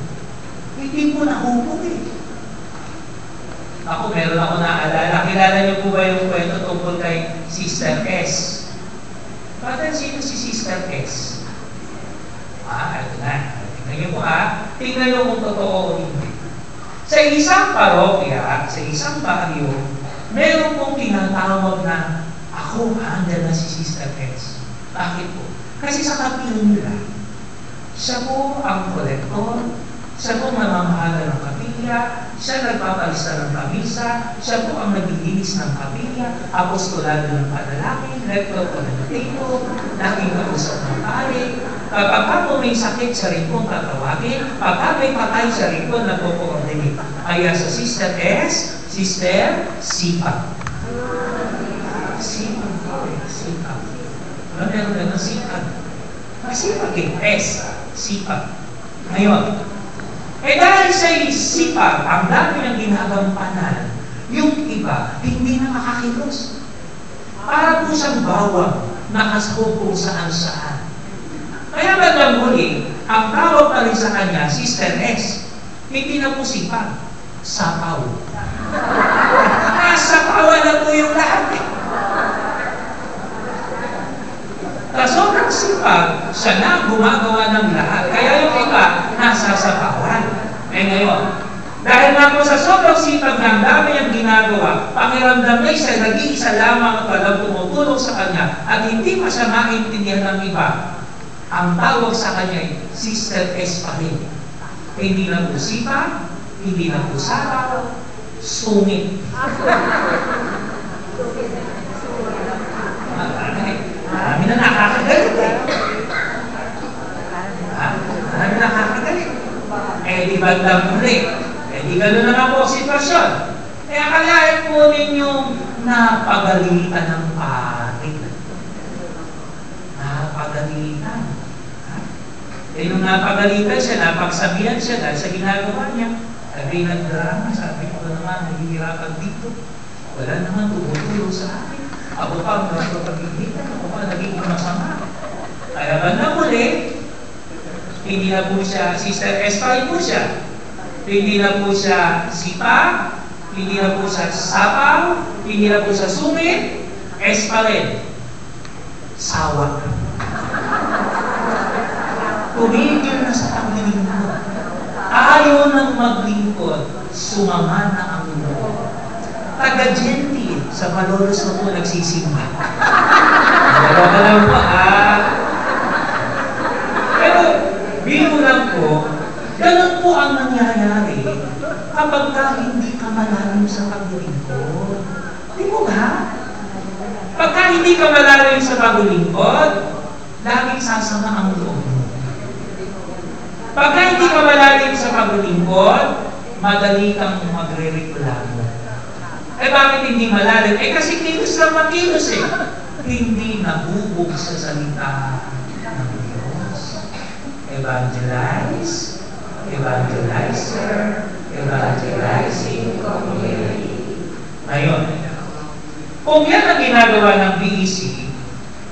Hindi po nahubog eh. Ako, meron ako naalala. Kilala niyo po ba yung kwento tungkol kay Sister S? Bakit sino si Sister S? Ito na. Tingnan niyo po Tingnan niyo kung totoo o hindi. Sa isang parokya, sa isang baryo, meron pong tinatawag na ako, andyan na si Sister S. Bakit po? Kasi sa kapila nila, siya po ang kolektor, siya po mamamahala ng kapilya, siya nagpapalista ng kamisa, siya po ang naglilinis ng kapilya, apostolado ng panalangin, rector po ng tito, naging kausap ng pare. Kapag po may sakit, siya rin po tatawagin. Pagka may patay, siya rin po nagpo-coordinate. Kaya sa Sister S, Sister Sipag. Sipag. Wala meron na ng sipag. Masipag S, sipag. Ngayon, dahil sa sipag, ang dami ng ginagampanan, yung iba, hindi na makakilos. Para po siyang bawang, nakasahog kung saan-saan. Kaya bandang huli, ang tawag pa rin sa kanya, Sister S, hindi na po sipag, sapaw. Sapawan na po yung lahat eh. Sobrang sipag, siya na gumagawa ng lahat. Kaya yung iba, nasa sapawan. Ngayon, dahil nga po sa sobrang sipag ng dami ang ginagawa, pakiramdam na siya, nag-iisa lamang at walang tumutulong sa kanya at hindi pa siya maintindihan ng iba. Ang tawag sa kanya ay Sister S pa rin. Hindi na po sipag, hindi na po sapaw, sungit. Marami na nakakagalit eh. Marami na nakakagalit. Di bandang muli. Di gano'n na nga po ang sitwasyon. Kaya kalahin po ninyong napagalitan ng pari. Napagalitan. Nung napagalitan siya, napagsabihan siya dahil sa ginagawa niya. Sabi nagdrama, sabi ko naman, nahihirapan dito. Wala naman tumutulong sa akin. Ako pa ang nagpapagilitan, ako pa nagiging masama. Kaya ba na muli, hindi na po siya, Sister S pa rin po siya. Hindi na po siya sipag, hindi na po siya sapaw, hindi na po siya sungit, S pa rin. Sawa. Tumigil na sa paglilingkod. Ayaw nang maglingkod, sumama na ang loob. Taga-gentil, sa Malolos na po nagsisimba. Wala ka lang po, Pero, biro lang po, ganun po ang nangyayari kapag ka hindi ka malalim sa paglilingkod. Di mo ba? Pagka hindi ka malalim sa paglilingkod, laging sasama ang loob mo. Pagka hindi ka malalim sa paglilingkod, madali kang magre-reklamo. Bakit hindi malalim? Kasi kilos lang makilos eh. Hindi nabubog sa salita ng Diyos. Evangelize, evangelizer, evangelizing community. Ngayon, kung yan ang ginagawa ng BEC,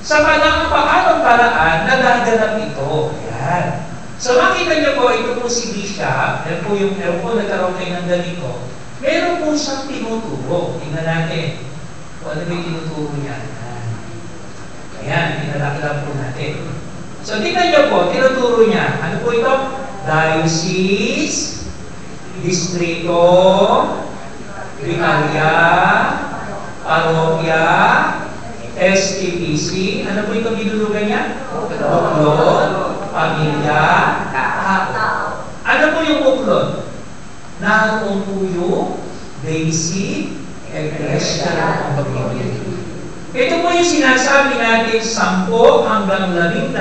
sa paanong paraan, nagaganap ito. Yan. So makita niyo po, ito po si Bishop, yan po yung nagkaroon kayo ng ganito. Meron po siyang tinuturo. Tingnan natin. Kung ano ba yung tinuturo niya. Ayan, pinalaki po natin. So, tingnan niyo po, tinuturo niya. Ano po ito? Diocese, Distrito, Vicaria, Parokya, STPC. Ano po itong dinulugan niya? Buklod, Pamilya, Tao. Ano po yung buklod? Naroon po yung basic ecclesial community. Ito po yung sinasabi natin 10 hanggang 12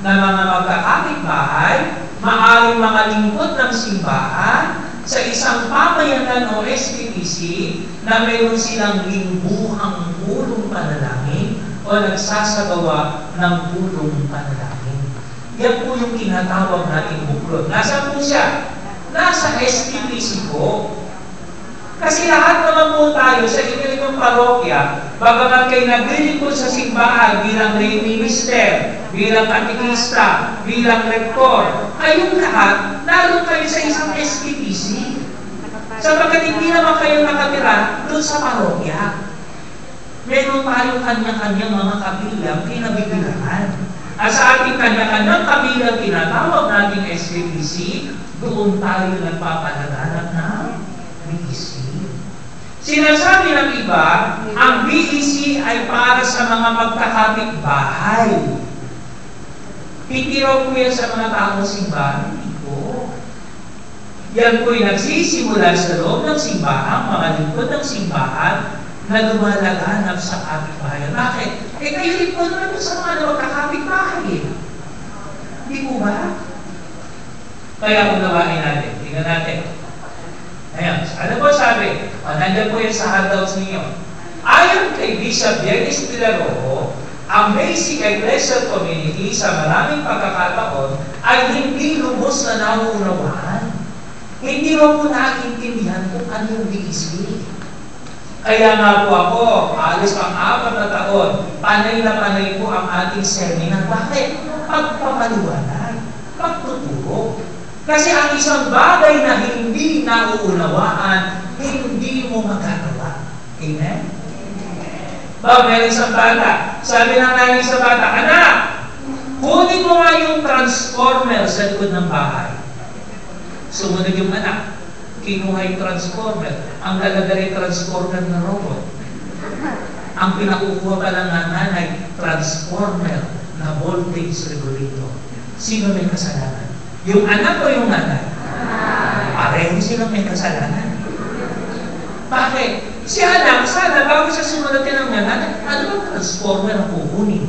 na mga magkakapitbahay, maaaring mga lingkod ng simbahan sa isang pamayanan o STPC na mayroon silang lingguhang pulong panalangin o nagsasagawa ng pulong panalangin. Yan po yung tinatawag nating buklod. Nasaan po siya? Nasa STPC po. Kasi lahat naman po tayo sa inyong parokya, bagamat kayo naglilingkod sa simbahan bilang lay minister, bilang katikista, bilang rektor, kayong lahat, naroon kayo sa isang STPC. Sapagkat hindi naman kayo nakatira doon sa parokya. Meron tayong kanya-kanyang mga kabilang kinabibilangan. At sa ating kanya-kanyang kabilang tinatawag nating STPC, doon tayo nagpapalaganap ng BEC. Sinasabi ng iba, ang BEC ay para sa mga magkakapit-bahay. Hindi raw po yan sa mga taong simbahan. Hindi po. Yan po'y nagsisimula sa loob ng simbahan, mga lingkod ng simbahan, na lumalaganap sa kapitbahay. Bakit? Kayo rin po naman sa mga magkakapit-bahay. Hindi po ba? Kaya unawain natin. Tingnan natin. Ayan. Ano po sabi? Nandiyan po yan sa handouts ninyo. Ayon kay Bishop Dennis Pilarojo, ang basic ecclesial community sa maraming pagkakataon ay hindi lubos na nauunawaan. Hindi mo po naiintindihan kung ano yung BEC. Kaya nga po ako, alis pang 4 na taon, panay na panay po ang ating seminar. Bakit? Pagpapaliwanag, pagtuturo. Kasi ang isang bagay na hindi nauunawaan, hindi mo magagawa. Amen? May isang bata. Sabi ng nanay sa bata, anak, kunin mo nga yung transformer sa likod ng bahay. Sumunod yung anak. Kinuha yung transformer. Ang lalagay transformer na robot. Ang pinakukuha pa lang ng nanay, transformer na voltage regulator. Sino may kasalanan? Yung anak o yung nanay? Pareho silang may kasalanan. Bakit? Si anak, sana bago siya sumulatin ng nanay, ano bang transformer ang kukunin?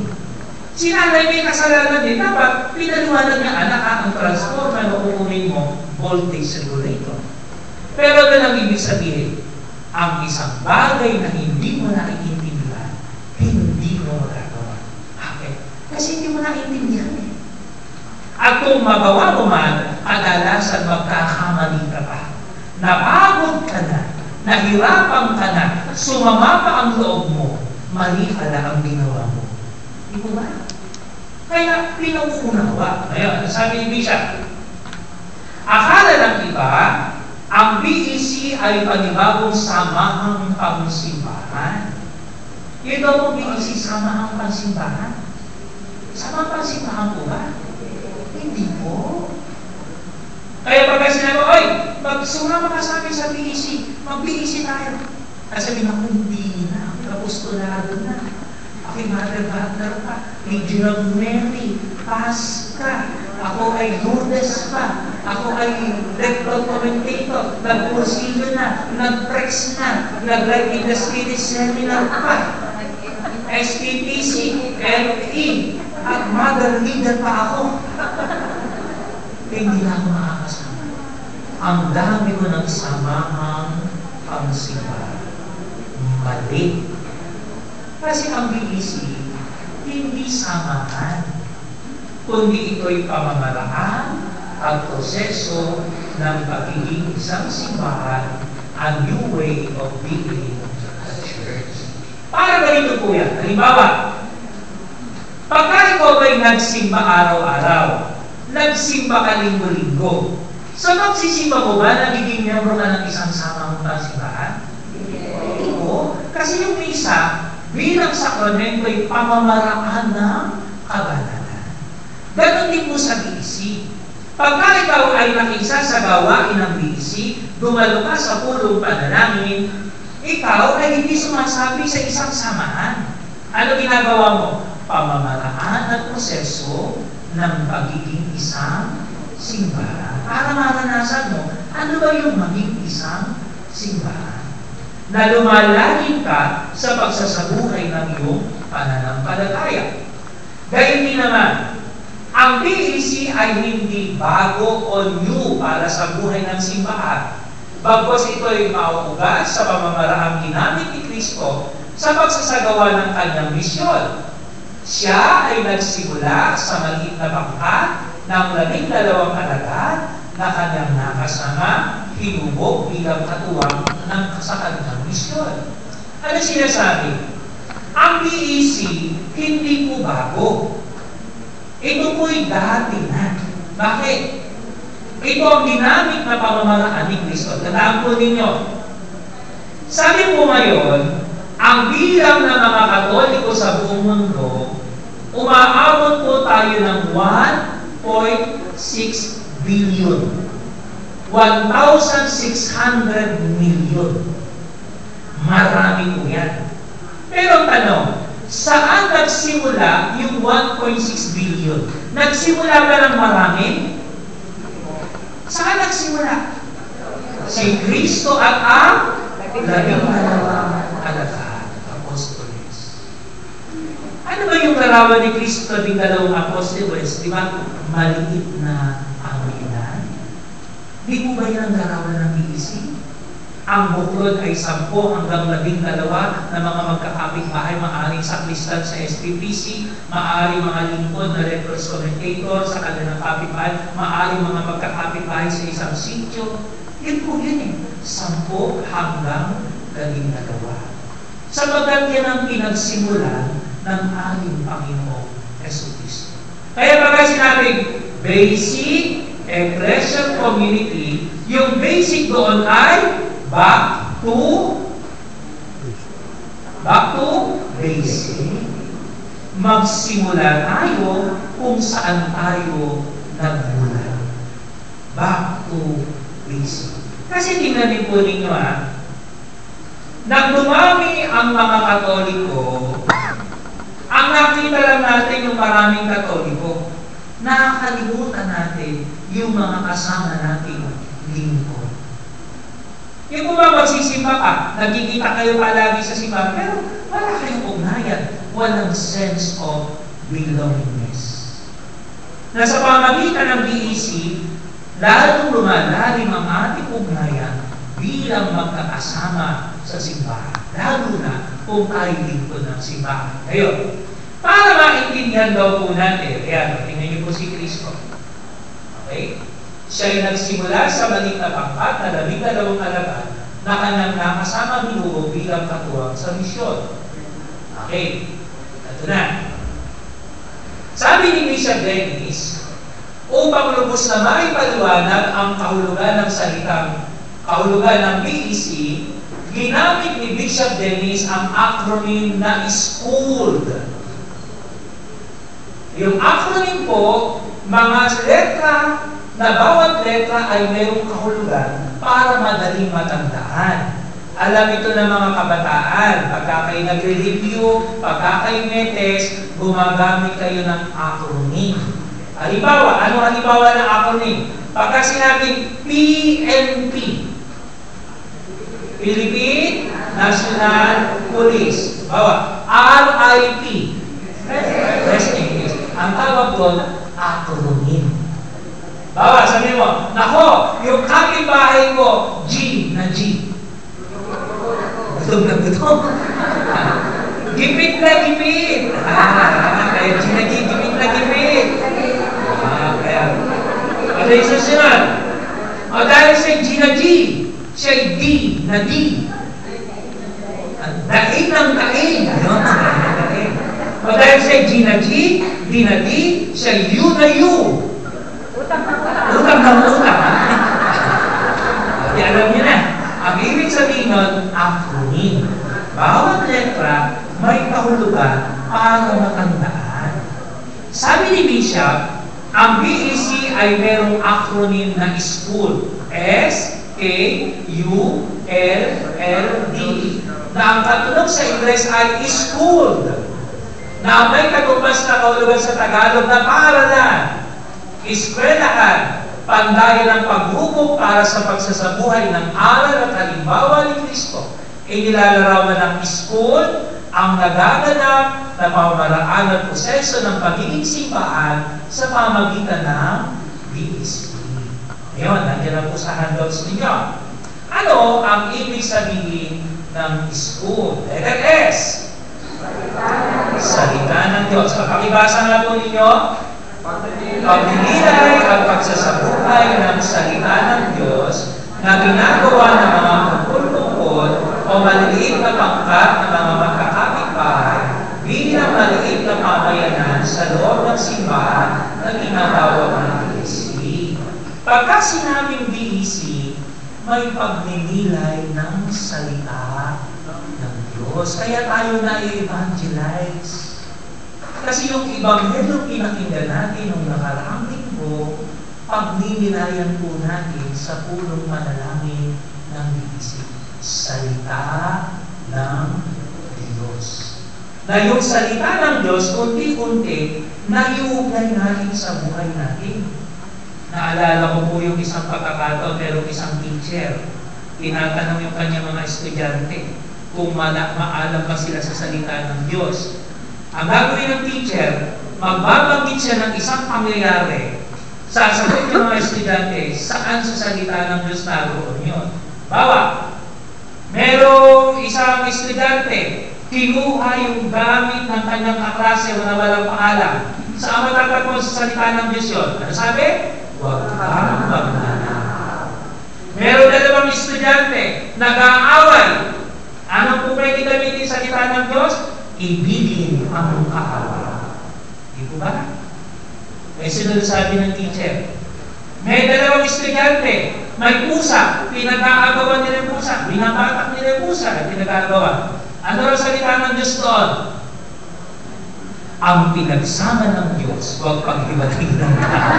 Si nanay may kasalanan din. Dapat pinaliwanag niya, anak, ang transformer na kukunin mo, voltage regulator. Pero doon ang ibig sabihin, ang isang bagay na hindi mo naiintindihan, hindi mo magagawa. Bakit? Kasi hindi mo naiintindihan eh. At kung magawa mo man, kadalasan magkakamali ka pa. Napagod ka na, nahirapan ka na, sumama pa ang loob mo, mali pala ang ginawa mo. Di ba ba? Kaya pinauunawa. Ngayon, sabi ni Bishop, akala ng iba, ang BEC ay panibagong samahang pangsimbahan. Yun daw po BEC, samahang pangsimbahan. Samahang pangsimbahan po ba? Hindi po. Kaya pagka sinabi, oy, sumama ka sa amin sa BEC, mag-BEC tayo. Sabi na, hindi na, apostolado na. Aking Mother Butler pa, Regional Mary, Pasca, ako ay Lourdes pa, ako ay lector commentator, nag-kursilyo na, nag-prex na, nag-Life in the Spirit seminar pa, SPPC, LE, at mother leader pa ako. Hindi na ako makakasama. Ang dami ko ng samahang pangsimbahan. Mali. Kasi ang BEC, hindi samahan, kundi ito'y pamamaraan at proseso ng pagiging isang simbahan, a new way of being a church. Para ganito po yan. Halimbawa, pagka ikaw ay nagsimba araw-araw, nagsimba ka linggo-linggo, sa pagsisimba mo ba, nagiging miyembro ka ng isang samang pangsimbahan? Oo. Kasi yung isa, bilang sakramento ay pamamaraan ng kabanalan. Ganon din po sa BEC. Pagka ikaw ay nakisa sa gawain ng BEC, dumalo ka sa pulong panalangin, ikaw ay hindi sumasabi sa isang samahan. Ano ginagawa mo? Pamamaraan at proseso ng pagiging isang simbahan. Para maranasan mo, ano ba yung maging isang simbahan? Na lumalangin ka sa pagsasabuhay ng iyong pananampalataya. Gayun din naman, ang BEC ay hindi bago o new para sa buhay ng simbahan. Bagkos ito ay mauugat sa pamamaraang ginamit ni Kristo sa pagsasagawa ng kanyang misyon. Siya ay nagsimula sa maliit na bangka ng 12 alagad na kanyang nakasama, hinubog bilang katuwang sa kanyang misyon. Ano sinasabi? Ang BEC, hindi po bago. Ito po'y dati na. Bakit? Ito ang dinamik na pamamaraan ni Kristo. Tandaan po ninyo. Sabi po ngayon, ang bilang ng mga Katoliko sa buong mundo, umaabot po tayo ng 1.6 billion. 1,600 million. Marami po yan. Pero tanong, saan nagsimula yung 1.6 billion? Nagsimula ba ng marami? Saan nagsimula? Si Kristo at ang 12 alagad, apostoles. Ano ba yung larawan ni Kristo at 12 apostoles? Di ba? Maliit na ang ilan. Di mo ba yan ang larawan ng BEC? Ang buklod ay 10 hanggang 12 na mga magkakapitbahay, maaaring sakristan sa SPPC, maaaring mga lingkod na records commentator sa kanilang kapitbahay, maaaring mga magkakapitbahay sa isang sityo. Yan po yun eh. 10 hanggang 12. Sapagat yan ang pinagsimulan ng ating Panginoong Jesucristo. Kaya pagka sinabing basic ecclesial community, yung basic doon ay back to basic. Magsimula tayo kung saan tayo nagmula. Back to basic. Kasi tingnan din po ninyo nang dumami ang mga Katoliko, ang nakita lang natin yung maraming Katoliko, nakakalimutan natin yung mga kasama nating lingkod. Yung kung magsisimba ka, nagkikita kayo palagi sa simbahan, pero wala kayong ugnayan. Walang sense of belongingness. Nasa pamagitan ng BEC, lalong lumalalim ang ating ugnayan bilang magkakasama sa simbahan. Lalo na kung tayo lingkod ng simbahan. Ngayon, para maintindihan daw po natin, ayan, tingnan niyo po si Kristo. Okay? Siya ay nagsimula sa maliit na pangkat na 12 alagad na kanyang nakasama binuo bilang katuwang sa misyon. Okay. Ito na. Sabi ni Bishop Dennis, upang lubos na maipaliwanag ang kahulugan ng salitang kahulugan ng BEC, ginamit ni Bishop Dennis ang acronym na SCHOOLED. Yung acronym po, mga letra na bawat letra ay mayroong kahulugan para madaling matandaan. Alam ito ng mga kabataan, pagka kayo nagre-review, pagka kayo may test, gumagamit kayo ng acronym. Halimbawa, ano halimbawa ng acronym? Pagka sinabing PNP, Philippine National Police, bawa, RIP, Rest in Peace. Ang tawag doon, acronym. Bawa, sabi mo, nako, yung kapitbahay ko, G na G. Gutom na gutom. Gipit na gipit. Kaya G na G, gipit na gipit. Kaya, ano yung susunod? Dahil siya G na G, siya D na D. Daig ng daig. Dahil siya G na G, D na D, siya U na U. Utang ng utang. Kaya alam niyo na, ang ibig sabihin nun, acronym. Bawat letra may kahulugan para matandaan. Sabi ni Bishop, ang BEC ay merong acronym na SCHOOLED. S-K-U-L-L-D. Na ang katunog sa Ingles ay schooled. Na may katumbas na kahulugan sa Tagalog na paaralan, eskwelahan, pandayan ng paghubog para sa pagsasabuhay ng aral at halimbawa ni Kristo. Inilalarawan ng school ang nagaganap na pamamaraan at proseso ng pagiging simbahan sa pamagitan ng BEC. Ngayon, nandiyan na po sa handouts ninyo. Ano ang ibig sabihin ng school? Letter S. Salita ng Diyos. Pakibasa nga po ninyo, pagninilay at pagsasabuhay ng salita ng Diyos na ginagawa ng mga tungkol o maliliit na pangkat ng mga magkakapitbahay bilang maliit na pamayanan sa loob ng simbahan na tinatawag ng DEC. Pagka sinabing DEC, may pagninilay ng salita ng Diyos. Kaya tayo na-evangelize. Kasi yung Ebanghelyo pinakinggan natin nung nakaraang linggo, pagninilayan po natin sa pulong panalangin ng DEC. Salita ng Diyos. Na yung salita ng Diyos, unti-unti, naiugnay natin sa buhay natin. Naalala ko po yung isang pagkakataon, pero isang teacher, tinatanong yung kanyang mga estudyante kung maalam ba sila sa salita ng Diyos. Ang gagawin ng teacher, magbabanggit siya ng isang pangyayari. Sasagot yung mga estudyante, saan sa salita ng Diyos naroon yun? Bawa, merong isang estudyante, kinuha yung gamit ng kanyang kaklase na walang pangalan. Saan matatagpuan sa salita ng Diyos yun? Ano sabi? Huwag kang magnanakaw. Meron dalawang estudyante, nag-aaway. Anong po pwede gamitin sa salita ng Diyos? Ibigin ang kaaway. Di po ba? May sunod sabi ng teacher. May dalawang estudyante, may pusa, pinag-aagawan nila yung pusa, binabatak nila yung pusa, pinag-aagawan. Ano ang salita ng Diyos doon? Ang pinagsama ng Diyos, huwag paghiwalay ng tao.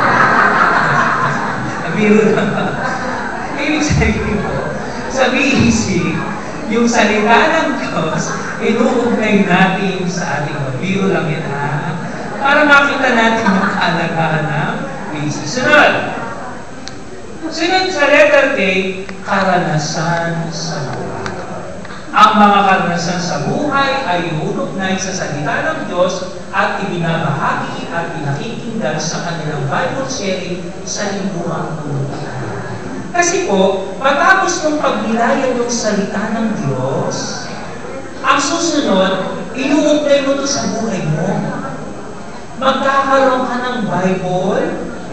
Nabiro lang. Ibig sabihin po, sa BEC, yung salita ng Diyos, inuugnay natin sa ating nabiro lang yan, ha? Para makita natin yung kaalagaan ng BEC. Sunod sa letter K, karanasan sa buhay. Ang mga karanasan sa buhay ay iuugnay sa salita ng Diyos at ibinabahagi at pinakikinggan sa kanilang Bible sharing sa lingguang tulungan. Kasi po, matapos ng pagnilayan yung salita ng Diyos, ang susunod, inuugnay mo ito sa buhay mo. Magkakaroon ka ng Bible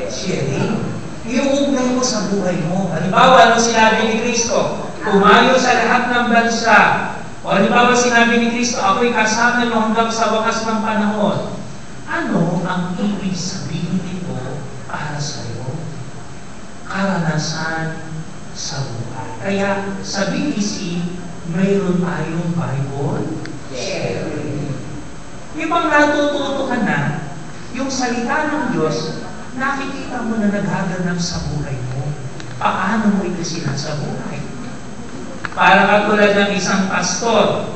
sharing. Iuugnay mo sa buhay mo. Halimbawa, ano sinabi ni Kristo? Pumayo sa lahat ng bansa. O halimbawa, sinabi ni Kristo, ako'y kasama niyo hanggang sa wakas ng panahon. Ano ang ibig sabihin nito para sa iyo? Karanasan sa buhay. Kaya sa BEC, mayroon tayong Bible sharing. Ibang natututo ka na, yung salita ng Diyos, nakikita mo na naghaganap sa buhay mo. Paano mo ito sinasabuhay? Para katulad ng isang pastor.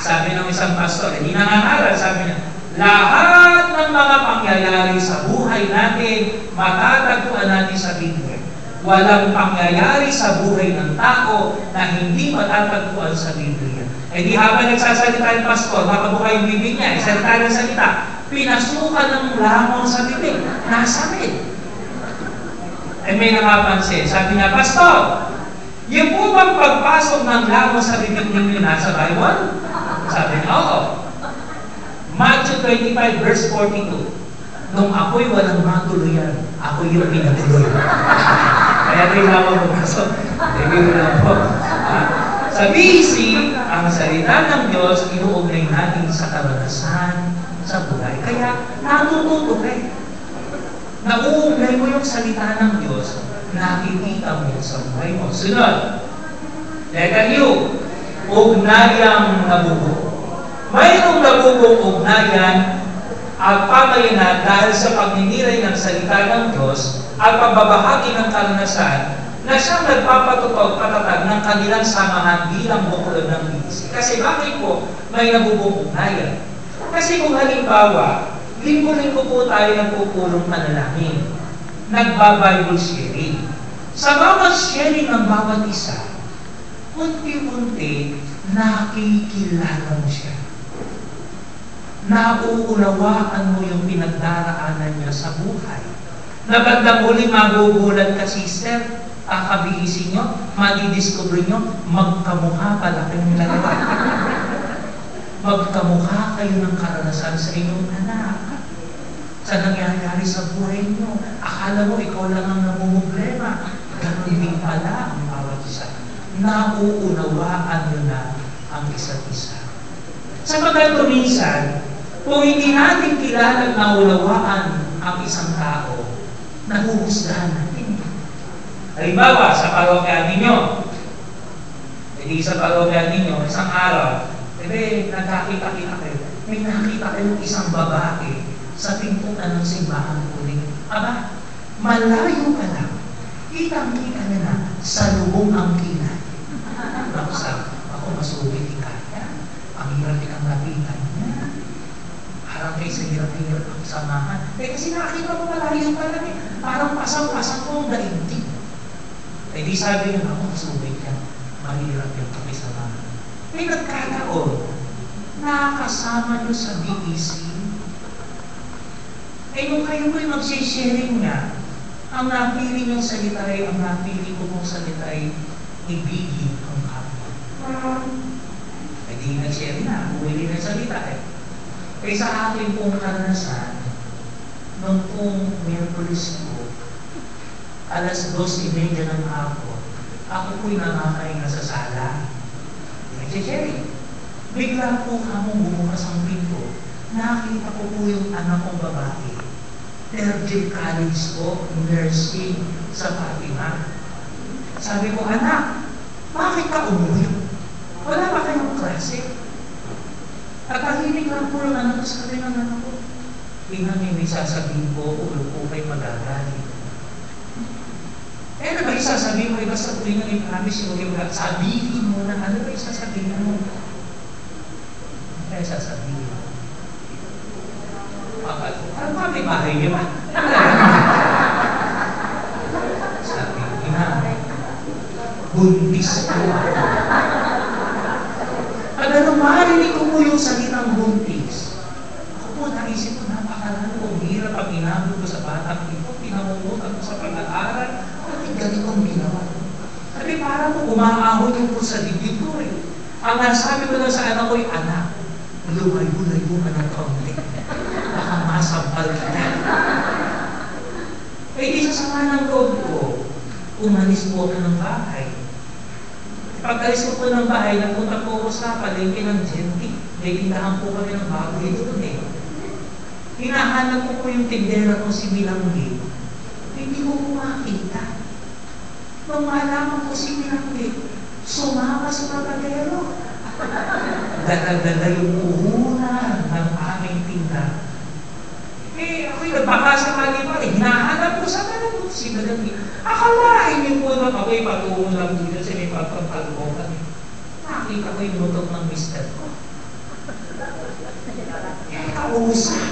Sabi ng isang pastor, hindi nangangaral, sabi niya, lahat ng mga pangyayari sa buhay natin, matatagpuan natin sa Biblia. Walang pangyayari sa buhay ng tao na hindi matatagpuan sa Biblia. Eh di habang nagsasalita yung pastor, makabuhay yung bibig niya, salita ng salita, pinasukan ng lamon sa bibig, nasa amin. Eh may nakapansin, sabi niya, pastor, yung po bang pagpasok ng lamon sa bibig ninyo nasa Bible? Sabi niya, oo. Matthew 25 verse 42. Nung ako'y walang matuluyan, ako yung pinatuloy. Kaya kailangan mo pasok. Review lang po. Sa BEC, ang salita ng Diyos, inuugnay natin sa karanasan sa buhay. Kaya natututo ka eh. Nauugnay mo yung salita ng Diyos, nakikita mo sa buhay mo. Sunod. Letter U. Ugnayang nabubuo. Mayroong nabubuong ugnayan at pamayanan dahil sa pagninilay ng salita ng Diyos at pagbabahagi ng karanasan na siyang nagpapatupag patatag ng kanilang samahan bilang bukulod ng BEC. Kasi bakit po may nabubuong ugnayan? Kasi kung halimbawa, linggo-linggo po tayo nagpupulong panalangin, nagba-Bible sharing. Sa bawat sharing ng bawat isa, unti-unti nakikilala mo siya. Nauunawaan mo yung pinagdaraanan niya sa buhay. Na bandang huli magugulat ka, sister, kakabihisin nyo, madidiscover nyo, magkamukha pala kayong dalawa. magkamukha kayo ng karanasan sa inyong anak. Sa nangyayari sa buhay nyo, akala mo ikaw lang ang namumblema. Ganun din pala ang bawat isa. Nauunawaan nyo na ang isa't isa. Sapagkat minsan, kung hindi natin kilala at naunawaan ang isang tao, nahuhusgahan natin. Halimbawa, sa parokya ninyo, sa parokya ninyo, isang araw, nagkakita-kita kayo, may nakita kayong isang babae sa pintuan ng simbahan kuling. Aba, malayo ka lang, kitang-kita na na sa lubong ang kinay. Ako masubit ikaya, ang hirap ikang lapitan niya. Parang kayo sa hirap-hirap ang samahan. Kasi nakakita mo malayo ka lang eh. Parang pasang-pasang ko ang daigdig. Di sabi nyo, ako masubit ka. Mahirap yung pakisamahan. May nagkataon, nakakasama nyo sa BEC. Nung kayo mo'y magsisharing nga, ang napili niyong salita ay, ang napili ko mong salita ay ibigin ang kapwa. Di nag-share na, bumili ng salita eh. Kaya sa akin pong karanasan, nung pong Miyerkules ko, alas 2:30 ng hapon, ako po'y nakakahinga sa sala. Nag-sharing. Bigla po kamong bumukas ang pinto. Nakita ko po yung anak kong babae. Virgin College po, nursing sa Fatima. Sabi ko, anak, bakit ka umuwi? Wala ba kayong klase? Nakahinig lang po yung anak ko sa kanya ng anak ko. Tingnan may sasabihin ko, ulo po kayo magagaling. Ano ba isasabihin mo? Basta tuloy na i-promise mo, sabihin mo na, ano ba isasabihin mo? Kaya sasabihin mo. Ano ba may bahay niyo ba? Sabi ko, buntis ko. Nung marinig ko po yung salitang buntis, ako po naisip ko, napakalalo kong hirap ang ginagawa ko sa batang ito, pinamumutan ko sa pag-aaral, bakit ganitong ginawa? Sabi, parang po umaahon yung po sa dibdib ko eh. Ang nasabi ko lang sa anak ko, anak, lumayo-layo ka ng kaunti. Baka masampal kita. Eh, di sa sama ng loob ko, umalis po ako ng bahay. Pag-alis ko po ng bahay, napunta po ako sa palengke ng Gentic. May tindahan po kami ng baboy doon eh. Hinahanap ko po yung tindera ko si Milangge. Hindi ko po makita. Nung malaman ko si Milangge, sumama sa pagadero. Dala-dala yung puhunan ng aming tindahan. Eh, ako'y nagpakasakali pa rin. Hinahanap ko sa kanila si Milangge. Akalain niyo po na ako'y patungo lang dito sa may pagpapalbokan. Nakita ko yung mutok ng mister ko. Kaya kausap.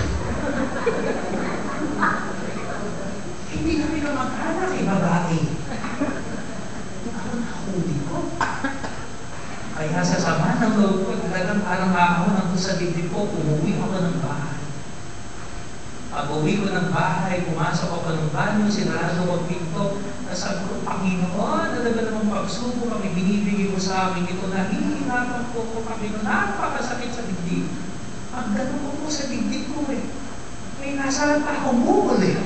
Hindi kami na mag-anak eh, babae. Ako nahuli ko. Kaya sa sama ng loob ko, talagang parang ahon ako sa dibdib ko, umuwi ako ng bahay. Pag-uwi ko ng bahay, pumasok ako ng banyo, sinarado ko ang pinto, nasabi ko, Panginoon, talaga namang pagsubok kami, binibigay mo sa amin ito, nahihirapan po kami, napakasakit sa dibdib. Pag gano'n ko po sa dibdib ko eh, may nasa pa akong bukol eh.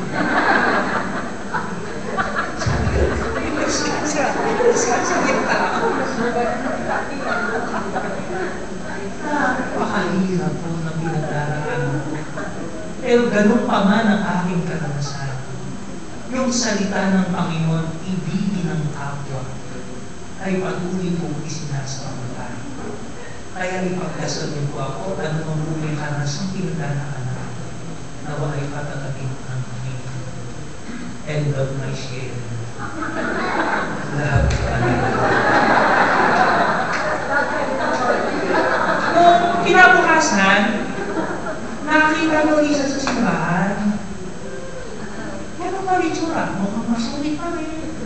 Sakit ako. Napakahirap po na pinagdaraan ko. Pero ganun pa man ang aking karanasan. Yung salita ng Panginoon, ibigin ng kapwa, ay patuloy kong isinasamahan. Kaya ipagdasal niyo po ako, ano mang muli karanasang pinagdaraan natin, nawa ay patatagin ng Panginoon. End of my share. Lahat pa nila. Nung kinabukasan, nakita mo isa sa simbahan. Ano pa rin tsura? Mukhang masulit pa rin.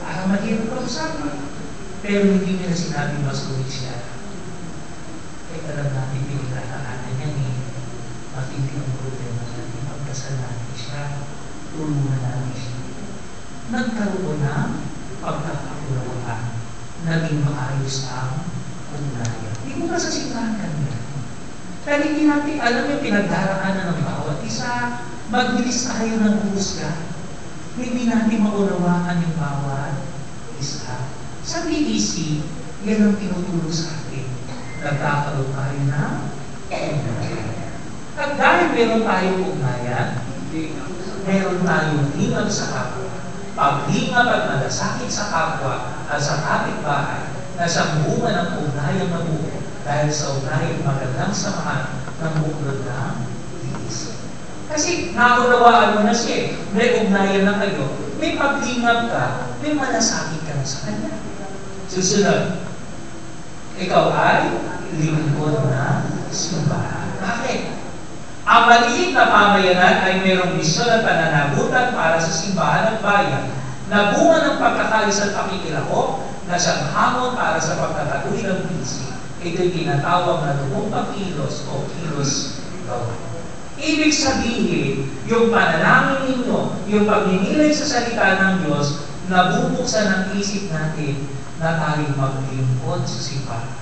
Parang mahirap pa usapan. Pero hindi niya na sinabi masulit siya. Eh, alam natin pinagdadaanan yan eh. Matindi ang problema natin. Pagdasal natin siya. Tulungan natin siya. Nagkaroon ng pagkakakulawaan. Naging maayos ang ugnayan. Hindi mo ba sa simbahan kanya? Dahil hindi natin alam yung pinagdaraanan ng bawat isa, magbilis tayo ng husga. Hindi natin maunawaan yung bawat isa. Sa BEC, yan ang tinutulong sa atin. Nagkakaroon tayo ng ugnayan. At dahil meron tayong ugnayan, meron tayong lingap sa kapwa. Paglingap at malasakit sa kapwa at sa kapitbahay na sa bunga ng ugnayang mabuo dahil sa ugnayang magandang samahan ng buklod ng BEC. Kasi naunawaan mo na siya, may ugnayan na kayo, may paglingap ka, may malasakit ka na sa kanya. Susunod, ikaw ay lingkod na simbahan. Bakit? Ang maliit na pamayanan ay mayroong misyon at pananagutan para sa simbahan at bayan na bunga ng pagkakalis at pakikilahok na siyang hamon para sa pagtataguhin ng BEC. Ito'y tinatawag na tugong pagkilos o kilos gawa. Ibig sabihin, yung panalangin ninyo, yung pagninilay sa salita ng Diyos, nabubuksan ang isip natin na tayong maglingkod sa simbahan.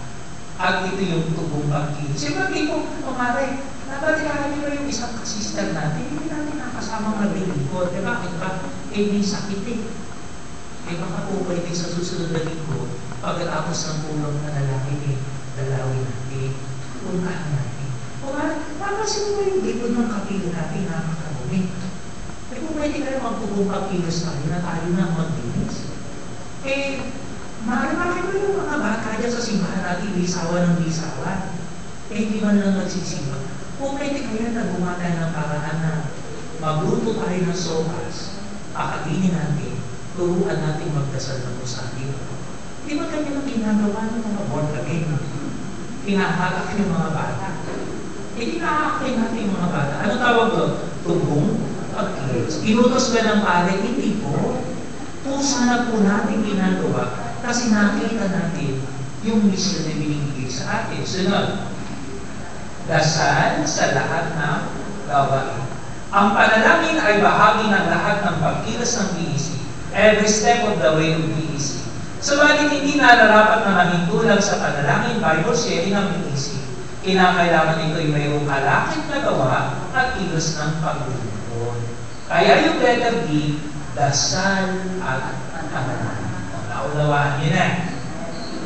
At ito yung tugong pagkilos. Siyempre, dito, kumare, nabalikaan nyo yung isang kasister natin, hindi natin nakasamang maglingkod. Eh, bakit ba? Eh, may sakit eh. Eh, baka po pwede sa susunod na lingkod, pagkatapos ng pulang na lalaki eh, dalawin natin, puntahan natin. Kumare, papasin mo yung likod ng kapila natin, nakakabumi. Eh, kung pwede kayo magtugong pagkilos tayo na tayo na maglinis. Eh, bakit mo yung mga bata dyan sa simbahan natin, lisawa ng lisawa? Eh, hindi man lang nagsisiwa. Kung pwede kayo na gumawa ng paraan na magluto tayo ng sopas, akatinin natin, turuan natin magdasal ng rosaryo. Di ba kanya ng ginagawa ng mga born again? Hinahatak yung mga bata. Hindi nakakakay natin yung mga bata. Ano tawag doon? Tugong pagkilos. Inutos ka ng pare, hindi po. Pusa na po natin ginagawa kasi nakita natin yung misyon na binibigay sa atin. Sunod, dasal sa lahat ng gawain. Ang panalangin ay bahagi ng lahat ng pagkilos ng BEC. Every step of the way of BEC. Subalit hindi nararapat na mahintulang sa panalangin Bible sharing ng BEC. Kinakailangan ito ay mayroong alakit na gawa at kilos ng paglulungkot. Kaya yung letter D, dasal at panalangin. Naunawaan niyo na.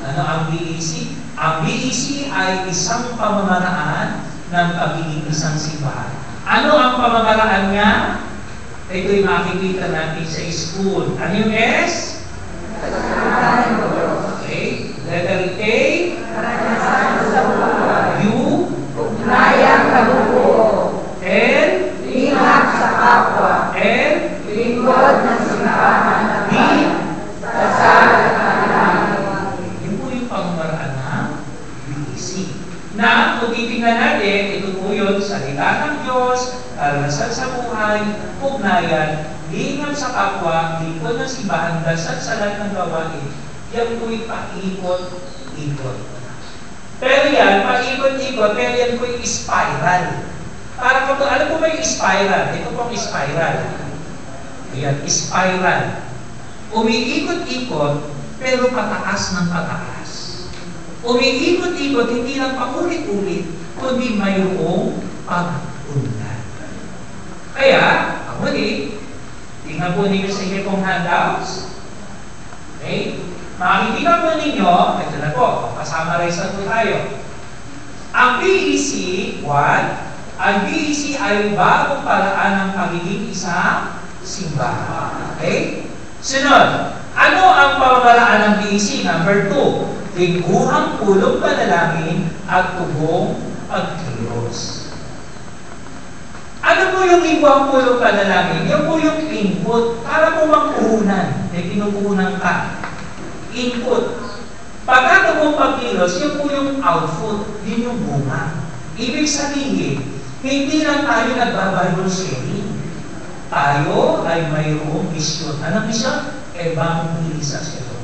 Ano ang BEC? Ang BEC ay isang pamamaraan ng pagiging isang simbahan. Ano ang pamamaraan niya? Ito'y makikita natin sa school. Ano yung S? Okay. Letter A. U. Ugnayang kabubuo. L. Lingap sa kapwa. L. Lingkod ng simbahan at B. dasal at panalangin. Yun po yung pamamaraan ng BEC. Na, kung titingnan natin, ito po yun, salita ng Diyos, darasal sa buhay, ugnayan, lingap sa kapwa, lingkod ng simbahan, dasal sa lahat ng gawain. Yan po'y paikot-ikot. Pero yan, paikot-ikot, pero yan po'y spiral. Para kung alam po ba yung spiral? Ito pong spiral. Ayan, spiral. Umiikot-ikot, pero pataas ng pataas. Umiikot-ikot, hindi lang paulit-ulit, kundi mayroong pag-unlad. Kaya, ang muli, tingnan po ninyo sa inyo pong handouts. Okay? Makikita po ninyo, ito na po, pasumarize na po tayo. Ang BEC, ang BEC ay bagong paraan ng pagiging isang simbahan. Okay? Sunod, ano ang pamamaraan ng BEC? Number 2, lingguhang pulong panalangin at tugong pagkilos. Ano po yung lingguhang pulong panalangin? Yan po yung input para po magpuhunan. May pinupuhunan ka. Input. Pagka tugong pagkilos, yan po yung output. Yun yung bunga. Ibig sabihin, hindi lang tayo nagbabible sharing. Tayo ay mayroong misyon. Anong misyon? Evangelisasyon.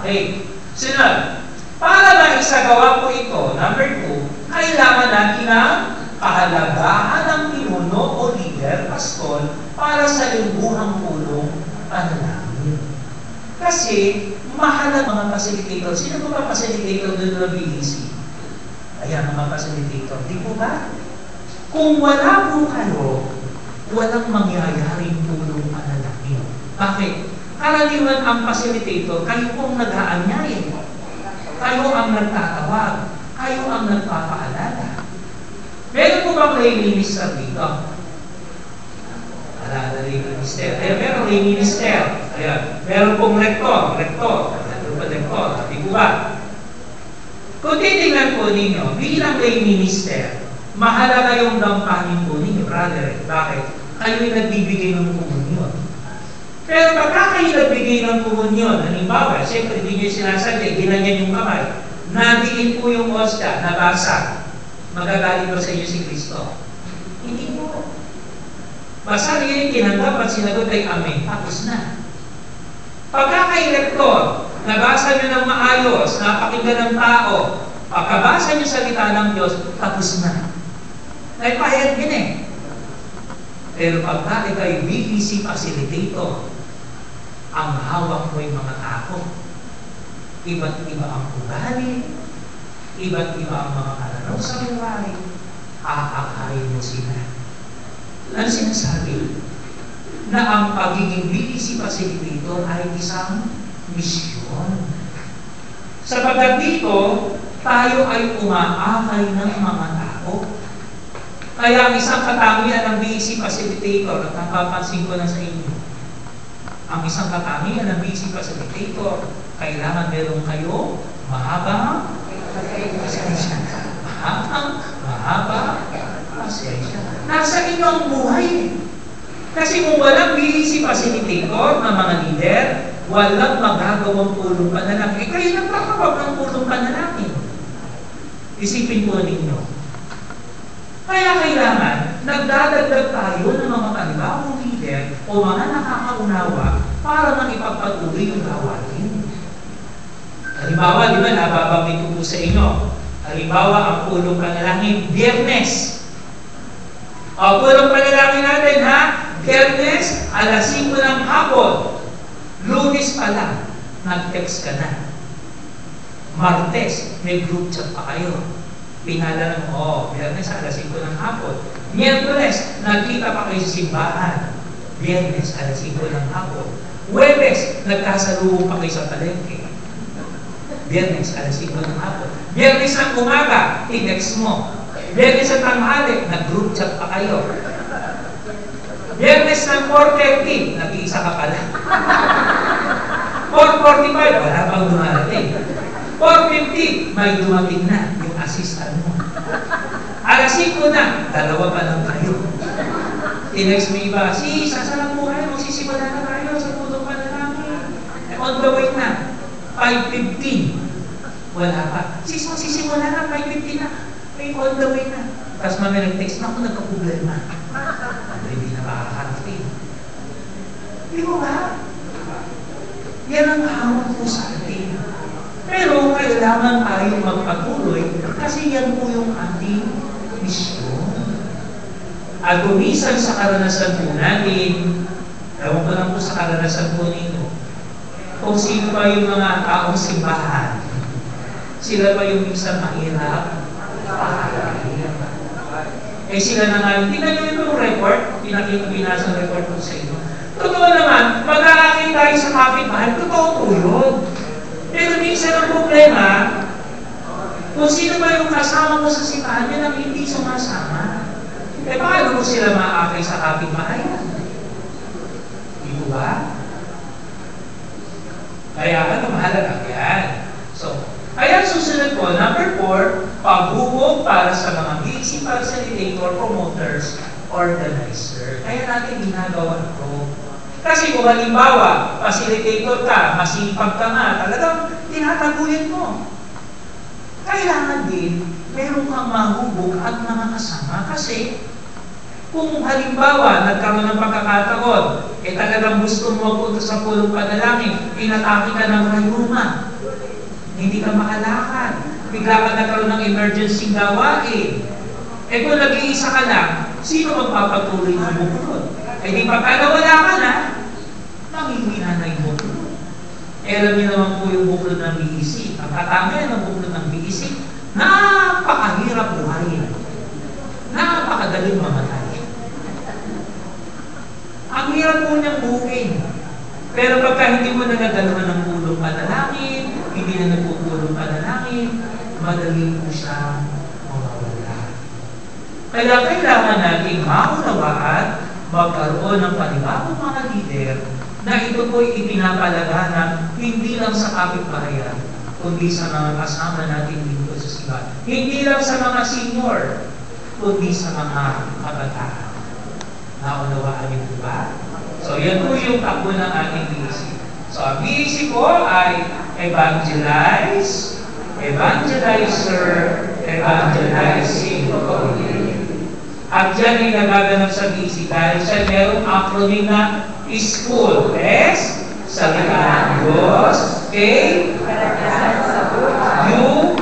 Okay. Sunod, para maisagawa po ito, number 2, kailangan natin ng kahalagahan ng pinuno o leader, pastor, para sa lingguhang pulong panalangin. Kasi, mahal ang mga facilitator. Sino po ba facilitator doon ng BEC? Ayan mga facilitator, di po ba? Kung wala po kayo, walang mangyayaring tulong panalangin. Bakit? Karaniwan ang facilitator, kayo pong nag-aanyay. Kayo ang nagtatawag. Kayo ang nagpapaalala. Meron po bang lay minister dito? Alala lay minister. Meron lay minister. Ayan. Meron pong rektor. Meron po rektor. Di po ba? Kung titingnan po ninyo, bilang lay minister, mahalaga yung gampanin po ninyo, brother. Bakit? Kayo'y nagbibigay ng komunyon. Pero pagka kayo nagbigay ng komunyon, halimbawa, siyempre hindi nyo sinasadya, ginanyan yung kamay, nadiin po yung osya, nabasa, magagaling ba sa inyo si Kristo? Hindi po. Basta rin yung tinanggap at sinagot ay amen, tapos na. Pagka kay rektor, nabasa nyo ng maayos, napakinggan ng tao, pagkabasa nyo salita ng Diyos, tapos na. Naipahayag din eh. Pero pagka ikaw'y BPC facilitator, ang hawak mo yung mga tao. Iba't iba ang ugali, iba't iba ang mga kalanaw sa buhay, aakayin mo sila. Ano sinasabi? Na ang pagiging BPC facilitator ay isang misyon. Sapagkat dito, tayo ay umaakay ng mga tao. Kaya ang isang katangian ng BC facilitator, at napapansin ko na sa inyo, ang isang katangian ng BC facilitator, kailangan meron kayo mahabang pasensya. Mahaba pasensya. Nasa inyo ang buhay. Kasi kung walang BC facilitator na mga leader, walang magagawang pulong panalangin. Kayo nagpapawag ng pulong panalangin. Isipin po ninyo. Kaya kailangan, nagdadagdag tayo ng mga panibagong leader o mga nakakaunawa para makipagpatuloy yung gawain. Halimbawa, di ba, nababanggit ko po sa inyo. Halimbawa, ang pulong panalangin, Biyernes. O, pulong panalangin natin, ha? Biyernes, alas 5 ng hapon. Lunes pa lang, nag-text ka na. Martes, may group chat pa kayo. Pinala mo, Biyernes alas 5 ng hapon. Miyerkules, nagkita pa kayo sa simbahan. Biyernes alas 5 ng hapon. Huwebes, nagkasalubong pa kayo sa palengke. Biyernes alas 5 ng hapon. Biyernes ng umaga, i-text mo. Biyernes ng tanghali, nag-group chat pa kayo. Biyernes ng 4:30, nag-iisa ka pala. 4:45, wala pang dumarating. 4:50, may dumating na yung assistant mo. Alas 5 na, dalawa pa lang kayo. Tinext mo iba, sasarap po kayo, magsisimula na tayo sa pulong panalangin. On the way na, 5:15. Wala pa. Magsisimula na, 5:15 na. May on the way na. Tapos mamaya nag-text na ako, nagka-problema. Hindi na makakarating. Di ba ba? Yan ang hawak po sa atin. Pero kailangan tayong magpatuloy kasi yan po yung ating misyon. At kumisan sa karanasan po natin, ewan ko lang po sa karanasan po ninyo, kung sino ba yung mga taong simbahan, sila ba yung minsan mahirap? Eh sila na nga, tingnan nyo yung report, pinasang report po sa inyo. Totoo naman, mag-aakit tayo sa kapitbahay, totoo po yun. Pero minsan ang problema, kung sino ba yung kasama mo sa simbahan, yun ang hindi sumasama. Eh paano mo sila maakay sa kapitbahay? Di ba? Kaya ano, mahalaga yan. So, kaya susunod po, number 4, paghubog para sa mga BC facilitator, promoters, organizer. Kaya natin ginagawa ito. Kasi kung halimbawa, facilitator ka, masipag ka nga, talagang tinataguyan mo. Kailangan din, meron kang mahubog at mga kasama. Kasi, kung halimbawa, nagkaroon ng pagkakataon, eh talagang gusto mo punta sa pulong panalangin, pinatake ka ng rayuma, hindi ka makalakad, bigla ka nagkaroon ng emergency gawain. Eh kung nag-iisa ka lang, sino magpapatuloy ng buklod? Eh di pagka wala ka na, manghihina na yung buklod. Eh alam niyo naman po yung buklod ng BEC. Ang katangian ng buklod ng BEC, Napakahirap buhayin. Napakadaling mamatay. Ang hirap po niyang bukin. Pero pagka hindi mo na nagdalaman ng pulong panalangin, hindi na nagpupulong panalangin, madali po siya mawawala. Kaya kailangan natin maunawaan, magkaroon ng panibagong mga leader na ito po'y ipinapalagana hindi lang sa kapitbahayan, kundi sa mga kasama natin dito sa simbahan. Hindi lang sa mga senior, kundi sa mga kabataan. Naunawaan niyo po ba? So, yan po yung takbo ng ating BEC. So, ang BEC po ay evangelize, evangelizer, evangelizing community. At yan ay nagaganap sa BEC dahil siya merong acronym na school. S, salita ng Diyos. K, U,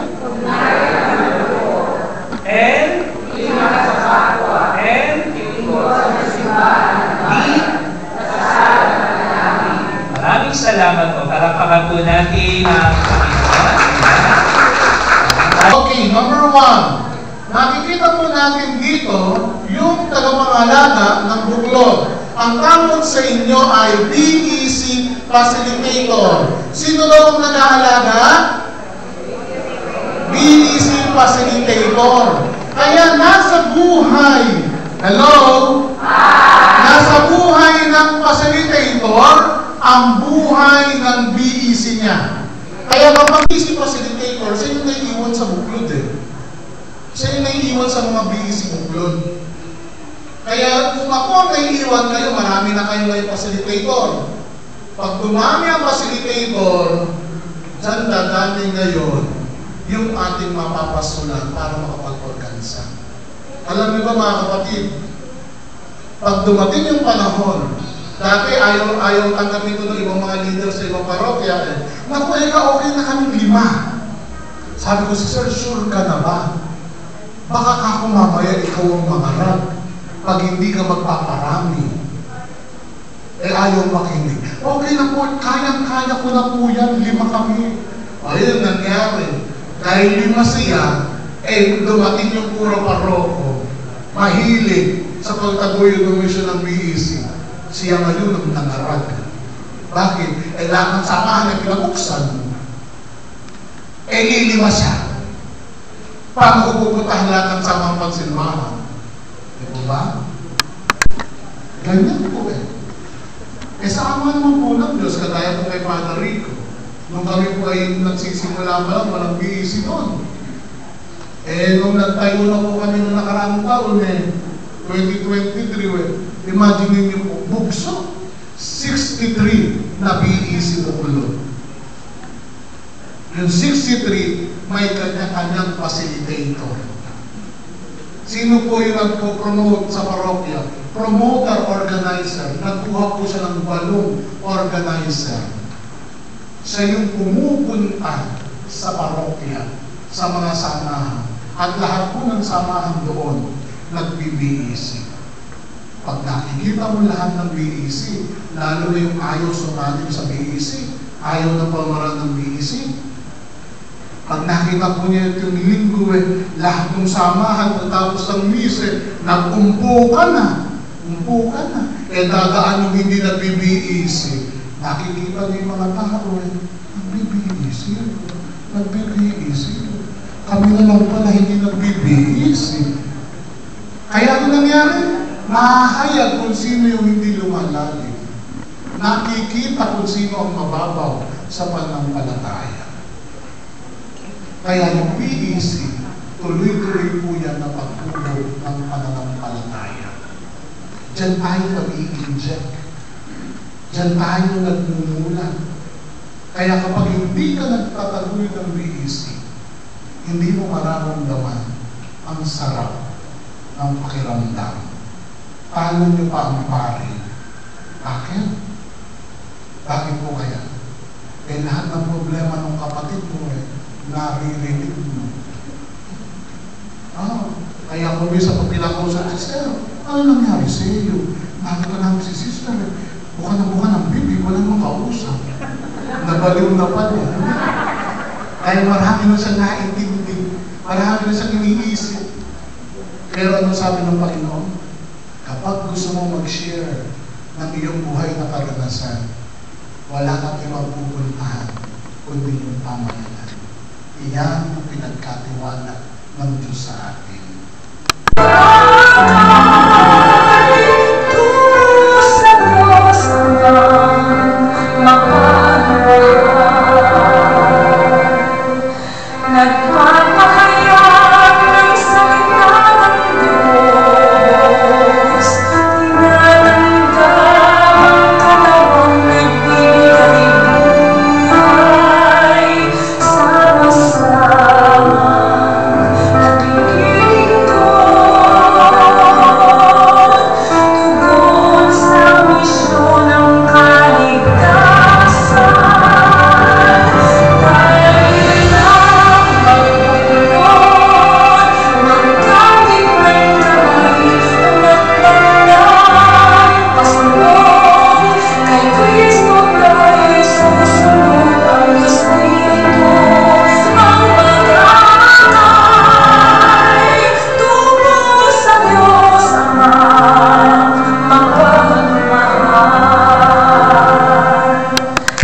L, N, Maraming salamat po. Palakpakan po natin ang Panginoon. Okay, number 1. Nakikita po natin dito yung tagapangalaga ng buklod. Ang tawag sa inyo ay BEC Facilitator. Sino daw ang nag-aalaga? BEC Facilitator. Kaya nasa buhay, hello? Nasa buhay ng facilitator, ang buhay ng BEC niya. Kaya kapag BEC Facilitator, siya yung naiiwan sa buklod eh. Siya yung naiiwan sa mga BEC buklod. Kaya kung ako ang naiiwan kayo, marami na kayo ngayon facilitator. Pag dumami ang facilitator, dyan dadami ngayon yung ating mapapasulan para makapag-organisa. Alam niyo ba mga kapatid, pag dumating yung panahon, dati ayaw tanggapin ito ng ibang mga leaders sa ibang parokya eh. Naku, okay na kami 5. Sabi ko, Sir, sure ka na ba? Baka kako mamaya ikaw ang mangarap pag hindi ka magpaparami. Ayaw makinig. Okay na po, kayang-kaya ko na po yan, 5 kami. Ayun, nangyari. Dahil 5 siya, dumating yung puro paroko, mahilig sa pagtaguyo ng misyon ng BEC. Siya ngayon ang nangarag. Bakit? Lahat ng samahan na pinabuksan, lilima siya. Paano ko pupuntahan lahat ng samang pagsilmahan? Di ba ba? Ganyan po eh. Sama naman po ng Diyos, kagaya po kay Father Rico. Nung kami po ay nagsisimula pa lang, walang BEC doon. Nung nagtayo na po kami noong nakaraang taon 2023, imagine niyo po, bugso, 63 na BEC bukulod. Yung 63, may kanya-kanyang facilitator. Sino po yung nagpo-promote sa parokya? Promoter, organizer. Nagkuha po siya ng 8 organizer. Siya yung pumupunta sa parokya, sa mga samahan. At lahat po ng samahan doon, nag-BEC. Pag nakikita mo lahat ng BEC, lalo na yung ayaw sumatin sa BEC, ayaw na pamaran ng BEC. Pag nakita po niya yung linggo lahat ng samahan, pagtapos ng mise, nag-umpo ka na. Umpo ka na. Dadaan yung hindi nag-BEC. Nakikita niyo yung mga tao nag-BEC. Nag-BEC. Kami na lang pala hindi nag-BEC. Kaya ano nangyari? Mahahayag kung sino yung hindi lumalalim. Nakikita kung sino ang mababaw sa pananampalataya. Kaya yung BEC, tuloy-tuloy po yan na pagtulog ng pananampalataya. Diyan tayo nag-i-inject. Diyan tayo nagmumulan. Kaya kapag hindi ka nagtataguy ng BEC, hindi mo mararamdaman ang sarap ng pakiramdam. Paano nyo pa ang pare? Bakit? Bakit po kaya? Lahat ng problema ng kapatid mo naririnig mo. Kaya kung bisa pag pinakausap si Sir, ano nangyari sa iyo? Bakit ka namin si Sister? Buka ng bibig, walang makausap. Nabaliw na pa niya. Kaya marami na siya naintindi. Marami na siyang iniisip. Pero ano sabi ng Panginoon? Kapag gusto mo mag-share ng iyong buhay na karanasan, wala kang ibang pupuntahan kundi yung pamahalan. Iyan ang pinagkatiwala ng Diyos sa atin.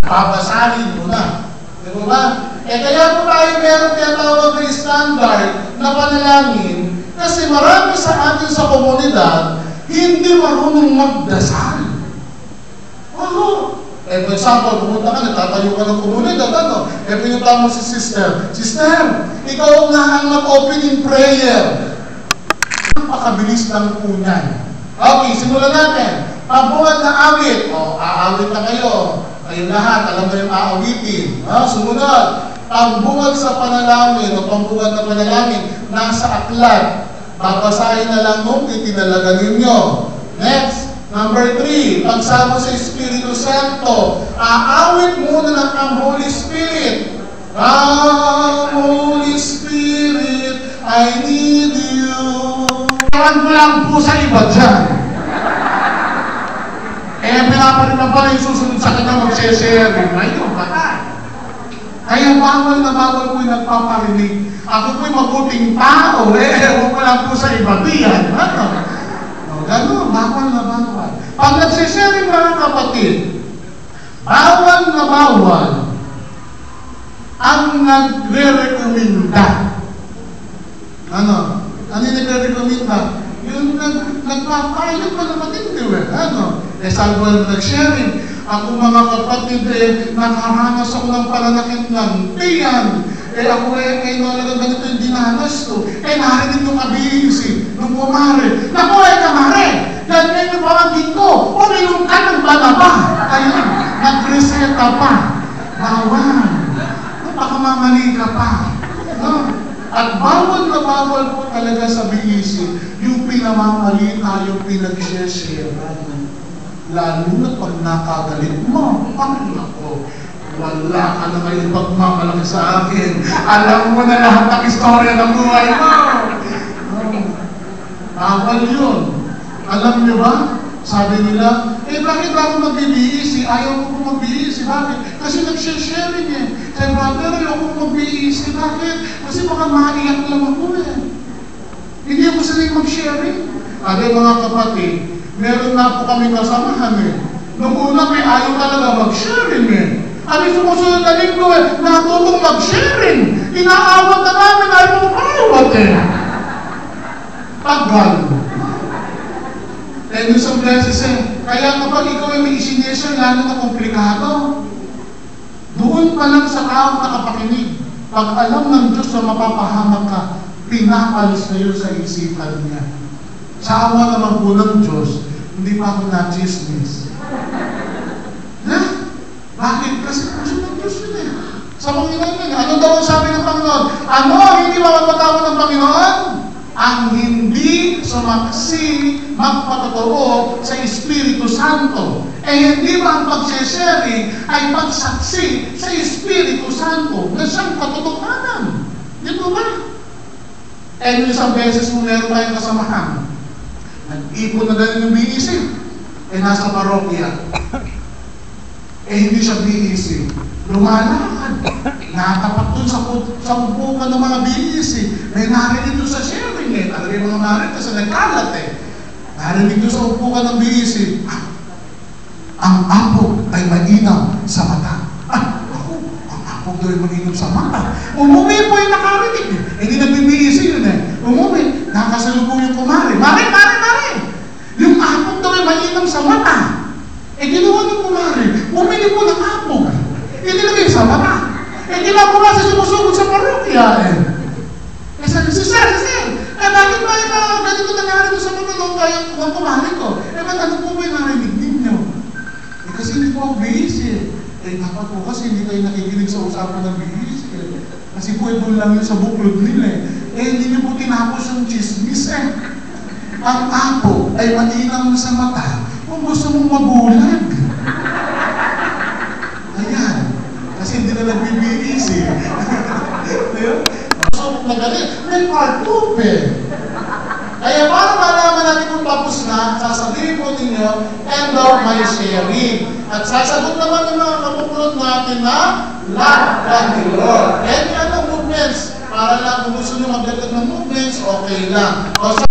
Papasalin mo na. Di ba? Kaya po tayo meron tinatawag na standard na panalangin kasi marami sa atin sa komunidad hindi marunong magdasal. For example, pumunta ka, natatayo ka ng komunidad, pinunta mo si sister, Sister, ikaw na ang mag-open in prayer. Napakabilis lang po niyan. Okay, simulan natin. Pagbuhat na awit. Aawit na kayo. Kayo lahat, alam mo yung aawitin. Sumunod. Pagbuhat sa panalangin o pagbuhat na panalangin, nasa aklat. Babasahin na lang nung itinalaga ninyo. Next. Number 3, pagsama sa Espiritu Santo. Aawit muna ng ang Holy Spirit. Holy Spirit, I need you. Parang mo lang po sa iba dyan. Pinaparin na pala yung susunod sa kanya mag-share. Ngayon, baka. Kaya bawal na bawal po yung nagpaparinig. Ako po'y mabuting tao. Huwag ko lang po sa iba diyan. Gano'n, bawal na bawal. Pag nagsisharing mga kapatid, bawal na bawal ang nagre-recommenda. Ano yung nagre-recommenda? Yung nagpapayag pa na matindi. Salvo na nag-sharing. Ako mga kapatid, nakaranas ako ng pananakit ng tiyan. Ako nalagang ganito yung dinanas ko. Narinig yung kabihisi, nung kumare. Naku, kamare! Ganyan yung pamangkin ko. Uminom ka ng banaba. Ayun, nagreseta pa. Bawal. Baka mamali ka pa. At bawal na bawal po talaga sa bihisi yung pinamamali tayo pinag-share. Lalo na pag nakagalit mo. Ako. Wala ka na ngayon pagmamalaki sa akin. Alam mo na lahat ng istorya ng buhay mo. Bawal yun. Alam niyo ba? Sabi nila, bakit ako mag-iisi? Ayaw ko mag-iisi. Bakit? Kasi nag-sharing Sabi, brother, ayaw ko mag-iisi. Bakit? Kasi baka maiyak lang ako Hindi ako sanay mag-sharing. Mga kapatid, meron na po kami kasamahan Noong una ayaw talaga mag-sharing sumusunod na linggo natutong mag-sharing. Inaawat na namin, ayaw mo awat Tagal. Yung sa blesses kaya kapag ikaw ay may isineshare, lalo na komplikado. Doon pa lang sa taong nakapakinig, pag alam ng Diyos na mapapahamak ka, pinapalis na yun sa isipan niya. Sa awa naman po ng Diyos, hindi pa ako na-chismis. Bakit? Kasi puso ng Diyos yun Sa Panginoon yun. Ano daw ang sabi ng Panginoon? Ano ang hindi mapapatawad ng Panginoon? Ang hindi sumaksi magpatotoo sa Espiritu Santo. Hindi ba ang pag-sharing ay pagsaksi sa Espiritu Santo na siyang katotohanan? Di ba ba? Isang beses mo meron tayong kasamahan. Nag-ipon na ganun yung biisip. Nasa parokya. hindi siya BEC. Lumalakad. Natapat dun sa upukan ng mga BEC. May narinig dun sa sharing eh. Talaga yung mga marit kasi nagkalat eh. Narinig dun sa upukan ng BEC. Ang apog ay mainam sa mata. Ako, ang apog daw ay mainam sa mata. Umuwi po yung nakarinig eh. Hindi nag-BEC yun eh. Umuwi, nakasalubong yung kumari. Mare! Yung apog daw ay mainam sa mata. Ginawa ng kumari, bumili po ng apog. Nilagay sa mata. Ginagawa sa sumusugod sa parokya eh. Sabi, Sir, bakit ba ganito nangyari doon sa mga ng kumari ko? Ba't ano po ba yung narinig ninyo? Kasi hindi po ako BEC eh. Dapat po kasi hindi kayo nakikinig sa usapan ng BEC eh. Kasi po doon lang yun sa buklod nila eh. Hindi niyo po tinapos yung chismis eh. Ang apog ay mainam sa mata kung gusto mong mabulag. Ayan. Kasi hindi na nag-BEC. So, magaling. May part 2 eh. Kaya para malaman natin kung tapos na, sasabihin po ninyo, end of my sharing. At sasagot naman ng mga kabuklod natin na love the Lord. Any other movements, para lang kung gusto nyo magdagdag ng movements, okay lang. O